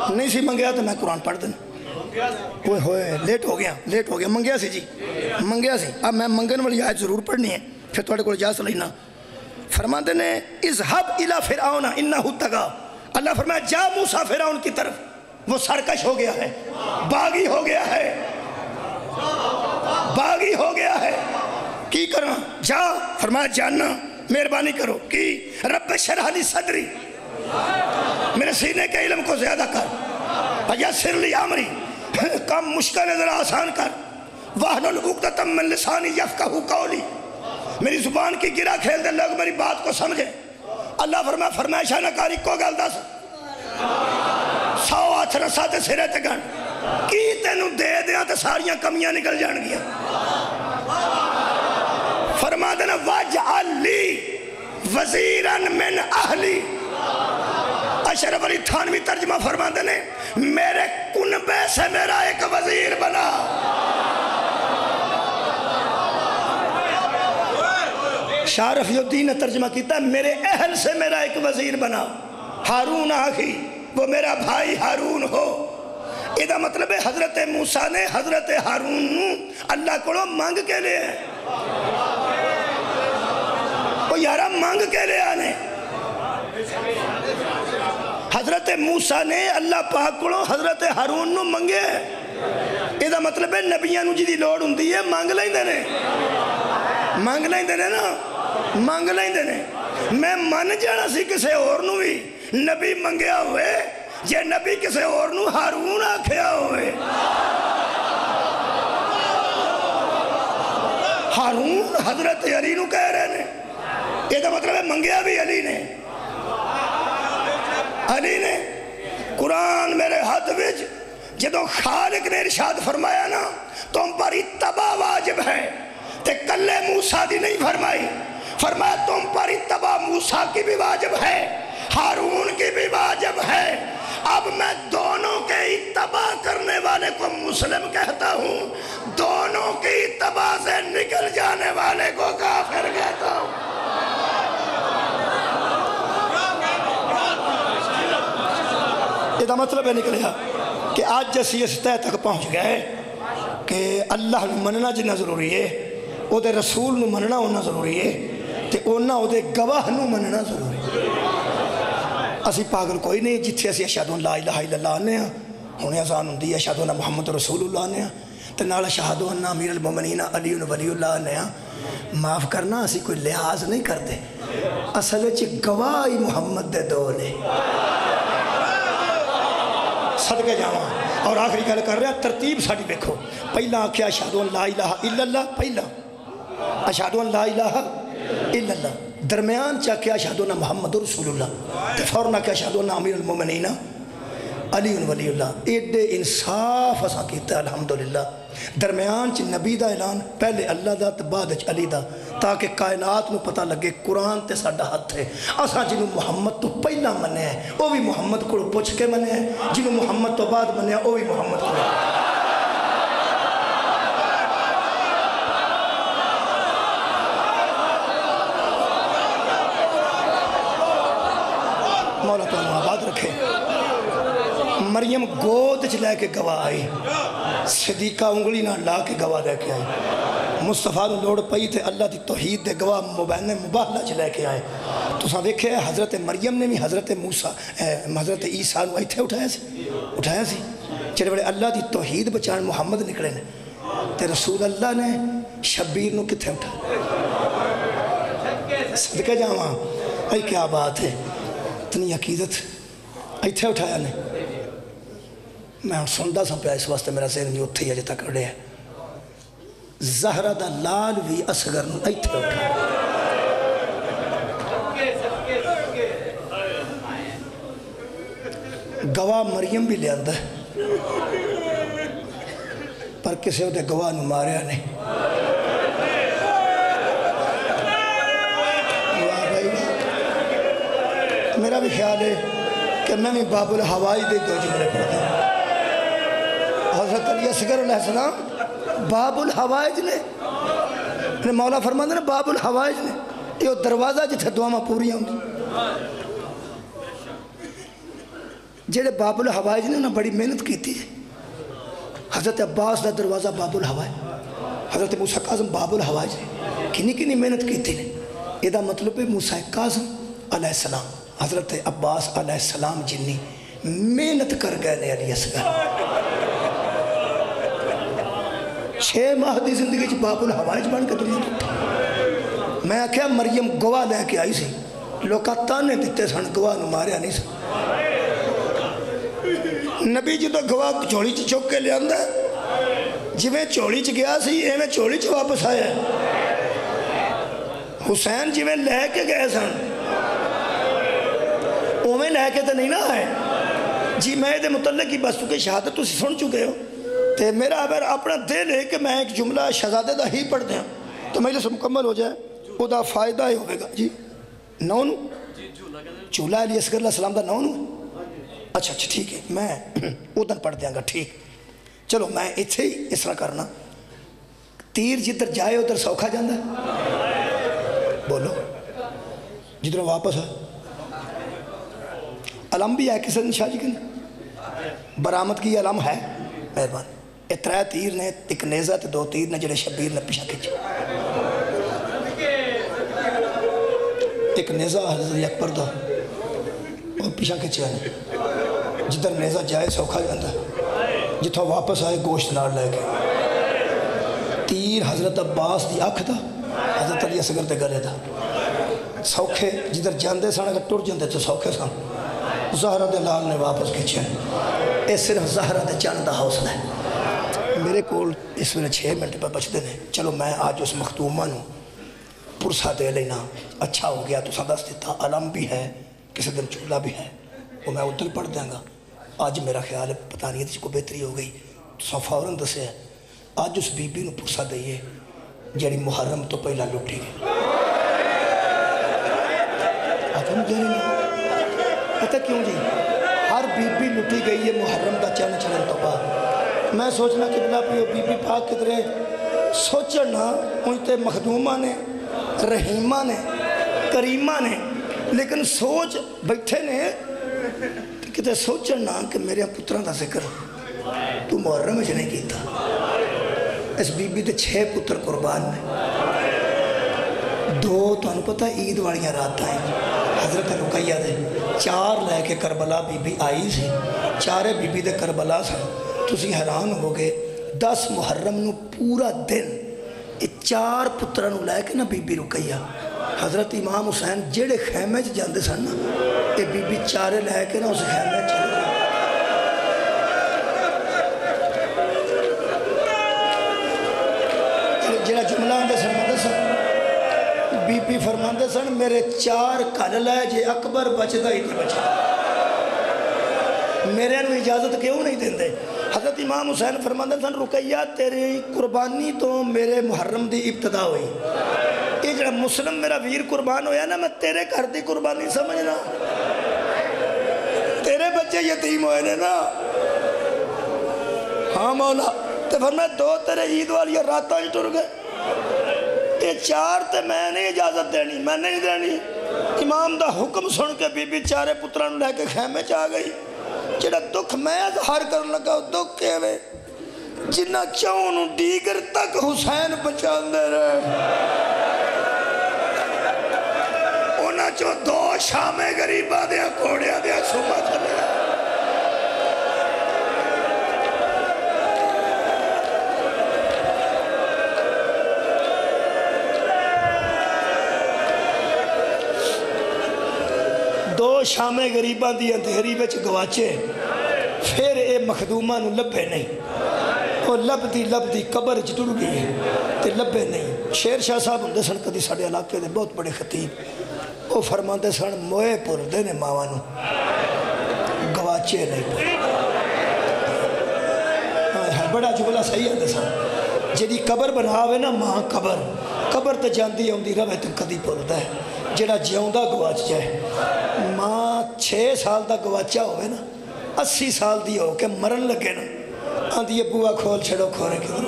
نہیں سی منگیا تو میں قرآن پڑھ دینا۔ ہوئے ہوئے لیٹ ہو گیا منگیا سی جی، منگیا سی۔ اب میں منگن والی آیت ضرور پڑھنی ہے، پھر تھوڑے کو اجازت لینا۔ فرماتے نے اذهب الى فرعون انه طغى، اللہ فرمایا جا موسیٰ فرعون کی طرف، وہ سرکش ہو گیا ہے، باغی ہو گیا ہے، باغی ہو گیا ہے۔ کی کرنا؟ جا، فرمایا جاننا، مہربانی کرو کی رب شرح لی صدری، میرے سینے کے علم کو زیادہ کر، ویسر لی امری، کم مشکل ذرا آسان کر، واحلل عقدۃ من لسانی یفقہوا قولی، میری زبان کی گرا کھیل دے، لوگ میری بات کو سمجھے۔ اللہ فرمایا فرمائشہ نہ کاری کو گل دس، 100 ہاتھ رسا تے سرے تے گن کی تینوں دے دیا تے ساریاں کمیاں نکل جان گیا۔ فرما دینا واجعل لی وزیرا من اہلی، اشرف علی تھانوی ترجمہ فرما دینے میرے کنبے سے میرا ایک وزیر بنا۔ شاہ رفیع الدین نے ترجمہ کیتا میرے اہل سے میرا ایک وزیر بنا، ہارون آخی وہ میرا بھائی ہارون ہو۔ یہ مطلب ہے حضرت موسیٰ نے حضرت ہارون اللہ کو مانگ کے لئے ہے، وہ یارہ مانگ کے لئے آنے۔ حضرت موسیٰ نے اللہ پاک کو حضرت ہارون نو منگے ہے۔ یہ مطلب ہے نبیاں نو جی دی لوڑ ہندی ہے مانگ لیں دینے، مانگ لیں دینے نا، مانگ لیں دینے۔ میں من جانا سی کسے اور نو بھی نبی منگیا ہوئے، جے نبی کسے اور نو ہارون آکھیا ہوئے۔ ہارون حضرت علی نو کہہ رہے نے، یہ تو مطلب ہے منگیا بھی علی نے۔ علی نے قرآن میرے ہاتھ وچ جدوں خالق نے ارشاد فرمایا نا تم پر اتباع واجب ہے، تے کلے موسیٰ دی نہیں فرمائی، فرمایا تم پر اتباع موسیٰ کی بھی واجب ہے، ہارون کی بھی واجب ہے۔ اب میں دونوں کے اتباع کرنے والے کو مسلم کہتا ہوں، دونوں کی اتباع سے نکل جانے والے کو کافر کہتا ہوں۔ یہ مطلب ہے نکلیا کہ آج جیسی اس طے تک پہنچ گئے کہ اللہ مننا جنہ ضروری ہے، او دے رسول نو مننا ہونا ضروری ہے، تے اونا او دے گواہ نو مننا ضروری ہے۔ اسی پاگل کوئی نہیں جتھے اسی اشہدو ان لا الہ الا اللہ آنے ہیں، ہونے آزان ہوں دی اشہدو ان محمد رسول اللہ آنے ہیں، تے نال اشہدو ان امیر المومنین علی ولی اللہ آنے ہیں۔ معاف کرنا اسی کوئی لحاظ نہیں کرتے، اصل چی گواہی محمد دے دو نے صدقے جاواں۔ اور آخری گل کر رہے ہیں ترتیب ساڑی دیکھو، پہلا آکھیا اشہدو ان لا الہ الا اللہ، پہلا اشہدو ان لا الہ الا اللہ، درمیان چاکیا اشہدو ان محمد رسول اللہ، فوراں کیا اشہدو ان امیر المومنین علی ولی اللہ۔ ایڈے انصاف اساں کیتا الحمدللہ، درمیان چ نبی دا اعلان، پہلے اللہ دا تے بعد چ علی دا، تاکہ کائنات نو پتہ لگے قرآن تے ساڈا ہاتھ ہے۔ اساں جنوں محمد تو پہلا منیا ہے وہ بھی محمد کو پوچھ کے منیا ہے، جنوں محمد تو بعد منیا وہ بھی محمد کو۔ مولا تو آباد رکھے۔ مریم گود چ لے کے گواہ آئی، صدیقہ انگلی نہ لا کے گواہ دے کے آئی، مصطفیٰ نو لوڑ پئی تے اللہ دی توحید دے گواہ مبین مباہلہ چ لے کے آئے. تساں ویکھیا حضرت مریم نے بھی حضرت موسیٰ حضرت عیسیٰ نو ایتھے اٹھایا سی جڑے بڑے اللہ دی توحید بچان محمد نکلے نے. تے رسول اللہ نے شبیر نو کتھے اٹھایا؟ صدقے جاواں اے کیا بات ہے، اتنی عقیدت ایتھے اٹھایا نے. میں سندا سا پیا اس واسطے میرا ذہن بھی اتھے ہی اجے تک اڑیا. زہرہ دا لال بھی اصغر نو ایتھے اٹھایا. گواہ مریم بھی لے آندا ہے پر کسے ہوتے گواہ نو ماریا نہیں. میرا بھی خیال ہے کہ میں بھی باب الحوائج دے دو جملے پڑھتا ہوں. حضرت علی اصغر علیہ السلام باب الحوائج نے مولا فرماندے نے باب الحوائج نے یہ دروازہ جتھے دعاواں پوریاں ہوندی. جڑے باب الحوائج نے بڑی محنت کیتی ہے. حضرت عباس دا دروازہ باب الحوائج، حضرت موسیٰ کاظم باب الحوائج نے کنی محنت کیتی نے. یہ دا مطلب ہے موسیٰ کاظم علیہ السلام حضرت عباس علیہ السلام جنی محنت کر گئے نے علی اصغر. 6 ماہ دی زندگی چ باب الحوائج بن کے دنیا تو میں آکھیا مریم گواہ لے کے آئی سی، لوکاں تانے دیتے سن گواہ نو ماریا نہیں سن. نبی جی تو گواہ چوڑی چ چک کے لے آندا جویں چوڑی چ گیا سی ایویں چوڑی چ واپس آیا. حسین جویں لے کے گئے سن اویں لے کے تو نہیں نہ آئے. جی میں دے متعلق کی بس چکے شہادت تسی سن چکے ہو تے میرا اگر اپنا دل ہے کہ میں ایک جملہ شہزادے دا ہی پڑھ دیا تو مجلس مکمل ہو جائے او دا فائدہ ہی ہوئے گا. جی نونو چولہ علی اصغر علیہ السلام دا نونو. اچھا ٹھیک ہے میں ادھر پڑھ دیاں گا. ٹھیک چلو میں اتھے ہی اس طرح کرنا. تیر جدھر جائے ادھر سوکھا جاندہ ہے، بولو جدھر واپس ہے. علم بھی ہے کسی دن شاہ جی کے برآمد کی علم ہے مہربان. یہ 3 تیر نے، ایک نیزہ تے 2 تیر نے جڑے شبیر نے پیچھا کھچے. ایک نیزہ حضرت اکبر دا اور پیچھا کھچے نے. جدھر نیزہ جائے سوکھا جاندہ ہے، جتھا واپس آئے گوشت نال لے کے. تیر حضرت عباس دی اکھ دا، حضرت علی اصغر دے گلے دا. سوکھے جدھر جاندے سن اگر ٹر جاندے تو سوکھے سن. زہرہ دے لال نے واپس کھچے. اے صرف زہرہ دے چند دا حوصلہ ہے. میرے کول اس ویلے 6 منٹ پہ بچ دے نے. چلو میں آج اس مختومہ نو پرسہ دے لینا. اچھا ہو گیا تو دس دیتا. علم بھی ہے کسی دن چولہ بھی ہے وہ میں ادھر پڑھ دیں گا. آج میرا خیال ہے پتہ نہیں ہے کو بہتری ہو گئی تو فوراً دسے ہے. آج اس بی بی نو پرسہ دئیے جڑی محرم تو پہلا لٹی گئی. پتہ کیوں جی ہر بی بی لٹی گئی ہے محرم دا چند چڑھن تو بعد. میں سوچنا کتنا پیو بی بی پاک کدرے سوچنا انتے مخدومہ نے، رحیمہ نے، کریمہ نے، لیکن سوچ بیٹھے نے کتے سوچنا کہ میرے پتران دا ذکر تو محرم میں نہیں کیتا. اس بی بی تے 6 پتر قربان نے. 2 تو انہوں پتہ عید والیاں رات آئیں حضرت رقیہ دے. 4 لے کے کربلا بی بی آئی سی. 4 بی بی دے کربلا سن. تسی حیران ہو گئے 10 محرم نو پورا دن 4 پتران لے کے نا بی بی رقیہ حضرت امام حسین جڑے خیمے چ جاندے سن نا یہ بی بی 4 لے کے نا اس خیمے چلے گئے. جڑا جملہ اندے سن مدد سن بی بی فرماندے سن میرے 4 کل لے جے اکبر بچدا ہی نہیں بچا. میرے انہوں اجازت کیوں نہیں دیندے. حضرت امام حسین فرماندے سن رقیہ تیری قربانی تو میرے محرم دی ابتدا ہوئی. یہ جڑا مسلم میرا ویر قربان ہویا نا میں تیرے گھر دی قربانی سمجھنا. تیرے بچے یتیم ہوئے نے نا. ہاں مولا تے فرمایا 2 تیرے عید والی راتاں ہی ٹر گئے. یہ 4 تے میں نہیں اجازت دینی، میں نہیں دینی. امام دا حکم سن کے بی بی 4 پتران لے کے خیمے چاہ گئی. جڑا دکھ میں ظاہر کرن لگا دکھ کے وے جنہ چون ڈیگر تک حسین بچاندے رہے انہاں چو دو شامے غریبہ دیا کوڑیا دیا صبح چلے دو شامے غریبہ دیا اندھیری بچ گواچے پھر اے مخدومہ نو لبے نہیں وہ لب دی قبر جڑ گئی تے لبے نہیں شیر شاہ صاحب ہندے سن کدی ساڑے علاقے دے بہت بڑے خطیب وہ فرماندے سن موئے پر دے نے ماوانو گواچے نہیں بڑا جملہ صحیح ہے سن جیڑی قبر بناوے نا ماں قبر تے جاندی ہوندی روے تے کدی پردا ہے جیڑا جیوندا گواچ جائے ماں 6 سال دا گواچا ہوئے نا 80 سال دی ہو کے مرن لگے نا آندھی یہ بوا کھول چھڑو کھورے کدھر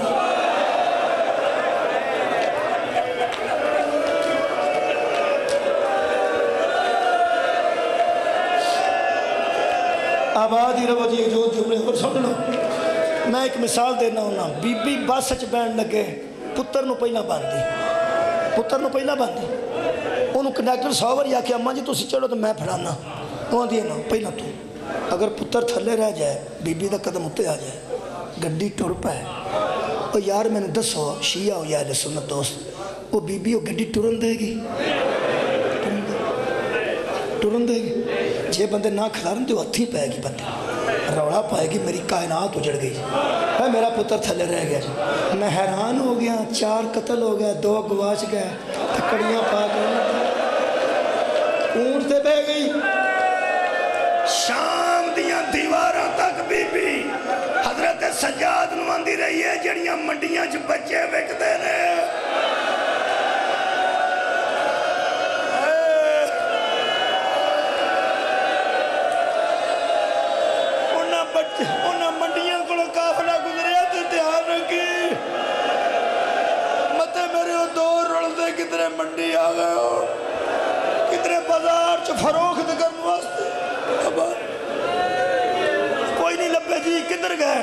آبادی رو جی جو جملے اور سن لو میں ایک مثال دینا ہونا بی بی بس اچ بین لگے پتر نو پہلا باندھی انہوں کنڈیکٹر ساور یا کہ اماں جی تو سی چڑھو تو میں پھڑانا وہاں دیئے نا پہلا تو اگر پتر تھلے رہ جائے بی بی دا قدم اتے آ جائے گڈی ٹر پائے اور یار میں نے دسو شیعہ ہو یا اہل سنت دوست وہ بی بی وہ گڈی ٹرن دے گی جے بندے نہ کھلارن تو ہتھی پائے گی بندے روڑا پائے گی میری کائنات اجڑ گئی ہے میرا پتر تھلے رہ گیا میں حیران ہو گیا 4 قتل ہو گیا 2 گواچ گئے کڑیاں پا گئے اونٹ تے بہ گئی شام دیاں دیواراں تک بی بی حضرت سجاد نواندی رہی ہے جڑیاں منڈیاں چ بچے وکدے نے انہاں منڈیاں کو قافلہ گزریا تے دھیان رکھی متے میرے وہ 2 رلدے کتنے منڈی آ گئے ہو کتنے بازار چ فروخت کرنے واسطے کوئی نہیں لبے جی کدھر گئے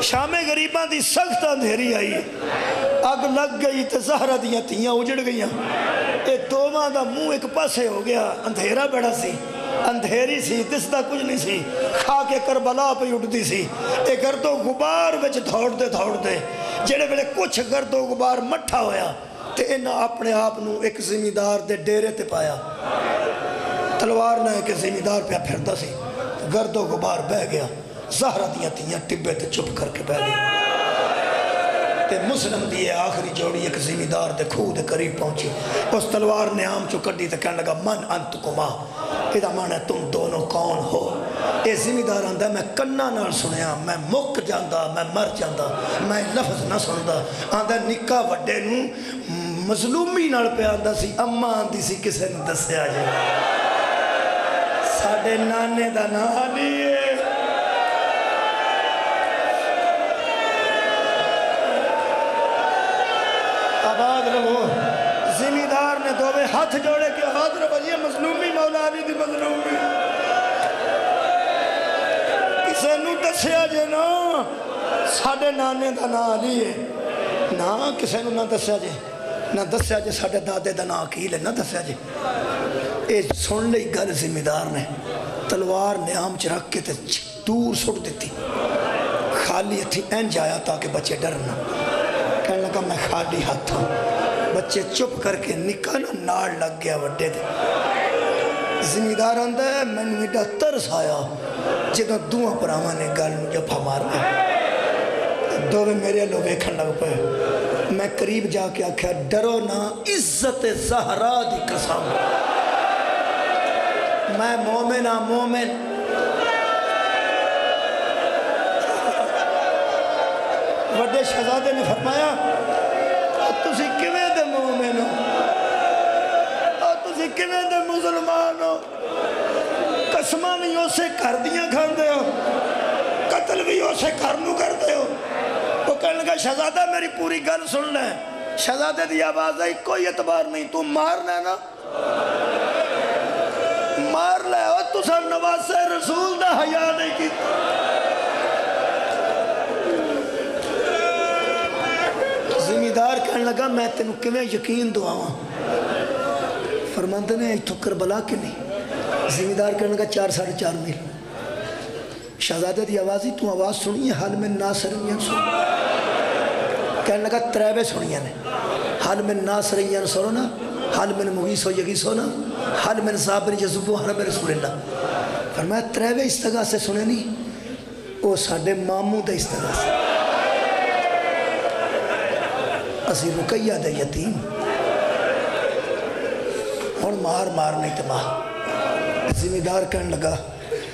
شام غریباں دی سخت اندھیری آئی اگ لگ گئی تے زہرہ دیاں تیاں اجڑ گئیاں اے دوواں دا منہ ایک پاسے ہو گیا اندھیرا بڑا سی اندھیری سی دستا کچھ نہیں سی کھا کے کربلا پہ اٹھتی سی اے گرد و غبار وچ دھوڑ دے جڑے ویلے کچھ گرد و غبار مٹھا ہویا تے انہاں اپنے آپ نو ایک زمیندار دے ڈیرے تے پایا تلوار نہ ایک زمیندار پہ پھردا سی گرد و غبار بہ گیا زہرہ دیاں تیاں ٹبے تے چپ کر کے بہ گئی تے مسلم دیئے آخری جوڑی ایک زمیندار دے کھو دے قریب پہنچی اس تلوار نے عام چو کڑی تے کہنے لگا من انتکما ایدہ مانا تم دونوں کون ہو اے زمیندار آندہ میں کنہ نال سنیا میں مک جاندہ میں مر جاندہ میں لفظ نہ سندا آندہ نکا وڈے نو مظلومی نال پہ آندہ سی اممہ آندی سی کسے نے دسے آجے ساڑھے نانے دا نالی ہے آباد رہو زمیندار نے دوے ہاتھ جوڑے کہ آباد رہو یہ مظلومی مولا علی دی مظلومی کسے نو دسے آجے نا ساڑھے نانے دا نالی ہے نا کسے نو نہ دسے آجے نہ دسے آجے ساڑھے دادے دا نا عقیل ہے نہ دسے آجے اے سن لئی گل زمیندار نے تلوار نے آم چرک کے دور سٹ دیتی خالی ہتھی این جایا تاکہ بچے ڈرنا کہنے لگا میں خالی ہاتھ ہوں بچے چپ کر کے نکا نا ناڑ لگ گیا وڈے دے زمیندار آندہ ہے میں نے میڈا ترس آیا جدو دوہاں پر آمانے گل جفا مار گئے دووے میرے لو بیکھن لگ پہ میں قریب جا کے آکھا ڈرو نا عزت زہرا دی قسم میں مومن وڈے شہزادے نے فرمایا تسی کیویں دے مومن ہو تسی کیویں دے مسلمان ہو قسمہ نہیں اسے کر دیاں کھان دے ہو قتل بھی اسے کرنو کرتے ہو وہ کہنے لگا شہزادہ میری پوری گل سن لیں شہزادے دی آواز ہے کوئی اعتبار نہیں تو مارنا نا مار لے ہو تو سر نواز سے رسول دا حیاء نہیں کی زمیندار کہنے لگا میں تینوں کیویں یقین دعاواں فرماندے نے اتھوں کربلا کہ نہیں زمیندار کہنے لگا 4.5 میل شہزادے دی آوازی تو آواز سنی ہے حال میں ناصریاں سنی کہنے لگا 3 سنیاں نے حال میں ناصریاں سنو نا حال میں مغیث و یغیث نا حال میں صابر یذوب حال میں رسول اللہ فرمایا 3 استغاثے سے سنے نہیں وہ ساڑھے ماموں دے استغاثے سے اسی رقیہ دے یتیم اور مار نہیں تمہا زمیندار کرنے لگا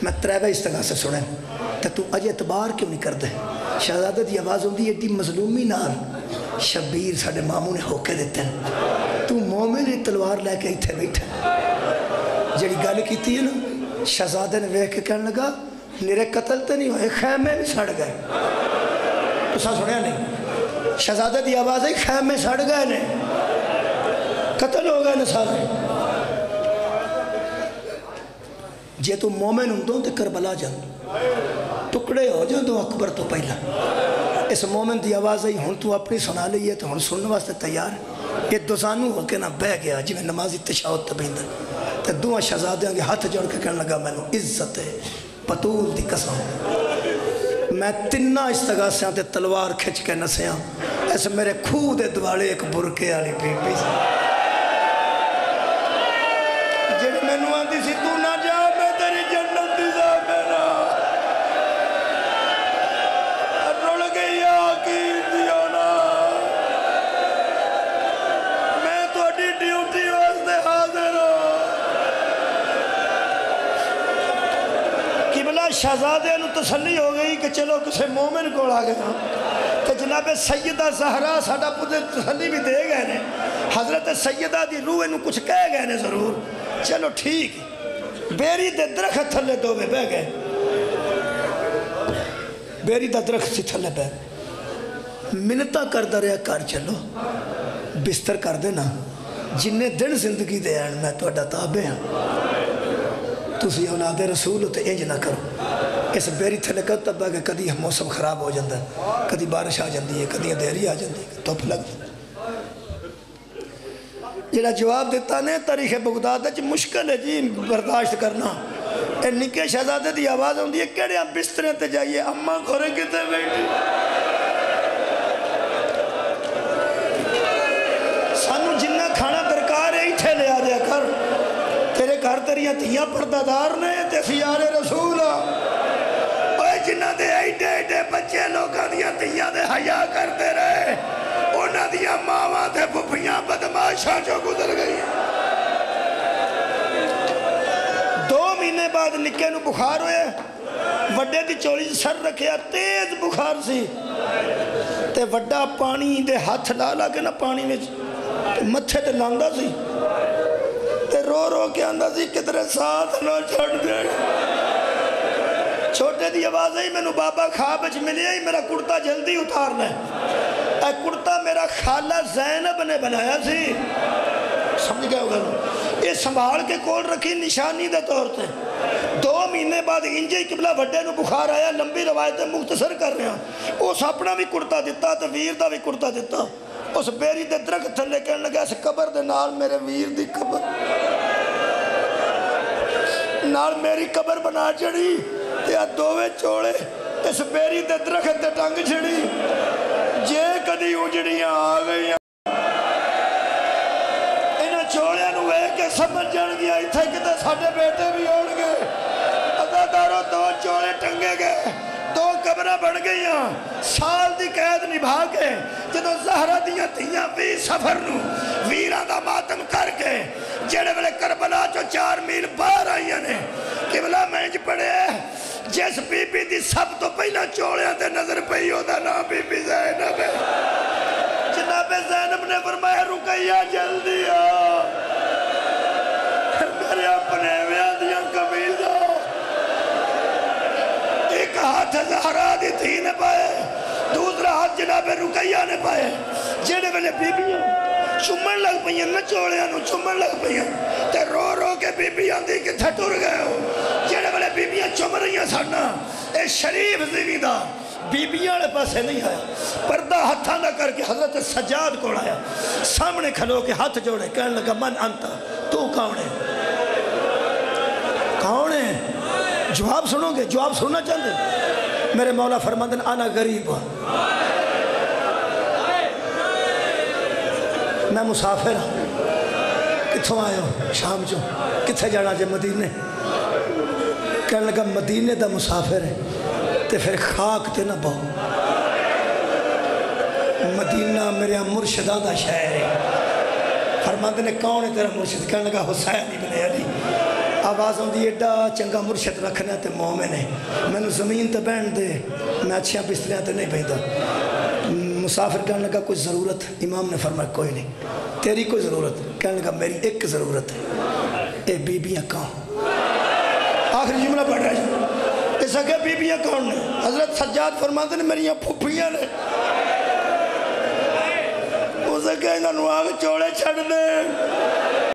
میں 3 استغاثے سنے تو اجے اعتبار کیوں نہیں کر دے شہزادہ دی آواز ہوندی ایڈی مظلومی نال شبیر ساڑھے ماموں نے ہوکے دیتے ہیں تو مومن نے تلوار لے کے اتھے بیٹھے جڑی گل کیتی ہے نا شہزادے نے ویکھ کے کہنے لگا میرے قتل تے نہیں ہوئے خیمے بھی سڑ گئے تو سا سنیا نہیں شہزادے دی آواز ہے خیمے سڑ گئے نے قتل ہو گئے نے سارے جے تو مومن ہوں تو کربلا جان ٹکڑے ہو جان تو اکبر تو پہلا اس مومن دی آواز ہے ہن تو اپنی سنا لئی ہے تو ہن سننے واسطے تیار یہ دوزانو ہو کے نہ بہ گیا جی میں نمازی تشاہد تبیندہ تو دعا شہزادیاں کے ہاتھ جوڑ کے کہنے لگا میں نو عزت ہے پتول دی قسم میں 3 استغاثیاں تے تلوار کھچ کے نسیاں ایسے میرے کھو دے دوالے ایک برکے آلی بی بی سے جڑ میں نو آندی سی تو نہ جا میں تیری جنت دی جا میرا رول گئی آقین دیو نا میں تو اڈی ڈیوٹی واسطے حاضر ہوں قبلہ شہزادے نو تسلی ہو گئی کہ چلو کسے مومن کو آ گیا کہ جناب سیدہ زہرا ساڑھا پودے تسلی بھی دے گئے نے حضرت سیدہ دی روح انہوں کچھ کہہ گئے نے ضرور چلو ٹھیک بیری دے درخت تھلے دو بے بے گئے بیری دے درخت سی تھلے بے منتہ کردہ رہا کار چلو بستر کر دینا جنہیں دن زندگی دے آن میں تو اڈا تابے ہیں تُسی اولاد رسول تے انج نہ کرو اس بیری تھلے کر تب ہے کہ کدی موسم خراب ہو جاندہ ہے کدی بارش آ جاندی ہے کدی اندھیری آ جاندی ہے توپ لگ جاندی جڑا جواب دیتا نے تاریخ بغداد ہے مشکل ہے جی برداشت کرنا اے نکے شہزادے دی آواز ہوندی ہے کہڑے ہم بستریں تے جائیے اماں کھورے کتے بیٹھی سانو جنہ کھانا درکار ہے اتھے لے آ دیا کر تیرے گھر تیریاں تیاں پردادار نے تے سیار رسول اوہ جنہ دے ایڈے ایڈے بچے لوگاں دیاں تیاں دے حیاء کرتے رہے انہاں دیاں ماواں تے پھپھیاں بدماشاں جو گزر گئی 2 مہینے بعد نکے نو بخار ہوئے وڈے دی چولی سر رکھیا تیز بخار سی تے وڈا پانی دے ہاتھ ڈالا کے نا پانی میں متھے تے لاندا سی تے رو رو کے آندہ سی کترے ساتھ نہ چھڑ دے چھوٹے دی آواز ہے میں نو بابا خواب اچھ ملی ہے میرا کرتا جلدی اتارنا ہے اے کرتا میرا خالہ زینب نے بنایا سی سمجھ گیا ہوگا یہ سنبھال کے کول رکھی نشانی دے طور تے 2 مہینے بعد انجے قبلہ وڈے نو بخار آیا لمبی روایتیں مختصر کر رہے ہیں اس اپنا بھی کرتا دیتا تو ویر دا بھی کرتا دیتا اس بیری دے درخت تھلے کہنے لگا اس قبر دے نال میرے ویر دی قبر نال میری قبر بنا چڑی تے دووے چوڑے اس بیری دے درخت دے ٹنگ چھڑی جے کدی اجڑیاں آ گئی انہاں چوڑیاں نو کے سمجھ جان گیا اتھے کتے ساڑھے بیٹے بھی ہوڑ گئے اداداروں 2 چوڑے ٹنگے گئے 2 قبرہ بڑھ گئی سال دی قید نبھا کے جدو زہرہ دیاں تیاں 20 سفر نو ویران دا ماتم کر کے جڑے والے کربلا جو 4 میل باہر آئیاں نے قبلہ مینج پڑے جس بی بی دی سب تو پہلا چوڑیاں تے نظر پہی ہوتا نا بی بی زینب ہے جناب زینب نے فرمایا رکیہ جلدی میرے اپنے ویادیاں قبیضہ ایک ہاتھ زہرہ دی تھی نے پائے دوسرا ہاتھ جناب رکیہ نے پائے جڑے والے بیبیاں چمن لگ پئیاں نہ چوڑیاں نو چمن لگ پئیاں تے رو رو کے بیبیاں دی کہ تھے ٹر گئے ہو جڑے والے بیبیاں چم رہیاں ساڑھنا اے شریف زمیندہ بیبیاں والے پاسے نہیں آیا، پردہ ہتھاں دا کر کے حضرت سجاد کو آیا، سامنے کھلو کے ہاتھ جوڑے، کہنے لگا من انتا، تو کون ہے؟ کون ہے؟ جواب سنو گے؟ جواب سننا چاہتے ہیں؟ میرے مولا فرماندن انا غریب ہوں، میں مسافر ہوں، کتھوں آئے ہو؟ شام چوں، کتھے جانا جے؟ مدینے۔ کہنے لگا مدینے دا مسافر ہے تے پھر خاک تے نہ بہو، مدینہ میرے مرشدہ دا شہر ہے۔ فرماندن کون ہے تیرا مرشد؟ کہنے لگا حسین ابن علی۔ آواز ہوں دی ایڈا چنگا مرشد رکھنا تے مومن ہے، میں نے زمین تے بین دے، میں اچھیاں بستریاں تے نہیں بہتا۔ مسافر کہنے لگا کوئی ضرورت؟ امام نے فرمایا کوئی نہیں۔ تیری کوئی ضرورت؟ کہنے لگا میری ایک ضرورت ہے، اے بیبیاں کون؟ آخری جملہ پڑھ رہا ہے، ایسا کہ بیبیاں کون نے؟ حضرت سجاد فرماتے ہیں میری پھوپھیاں نے۔ اسے کہ انہوں آگ چوڑے چھڑ دے۔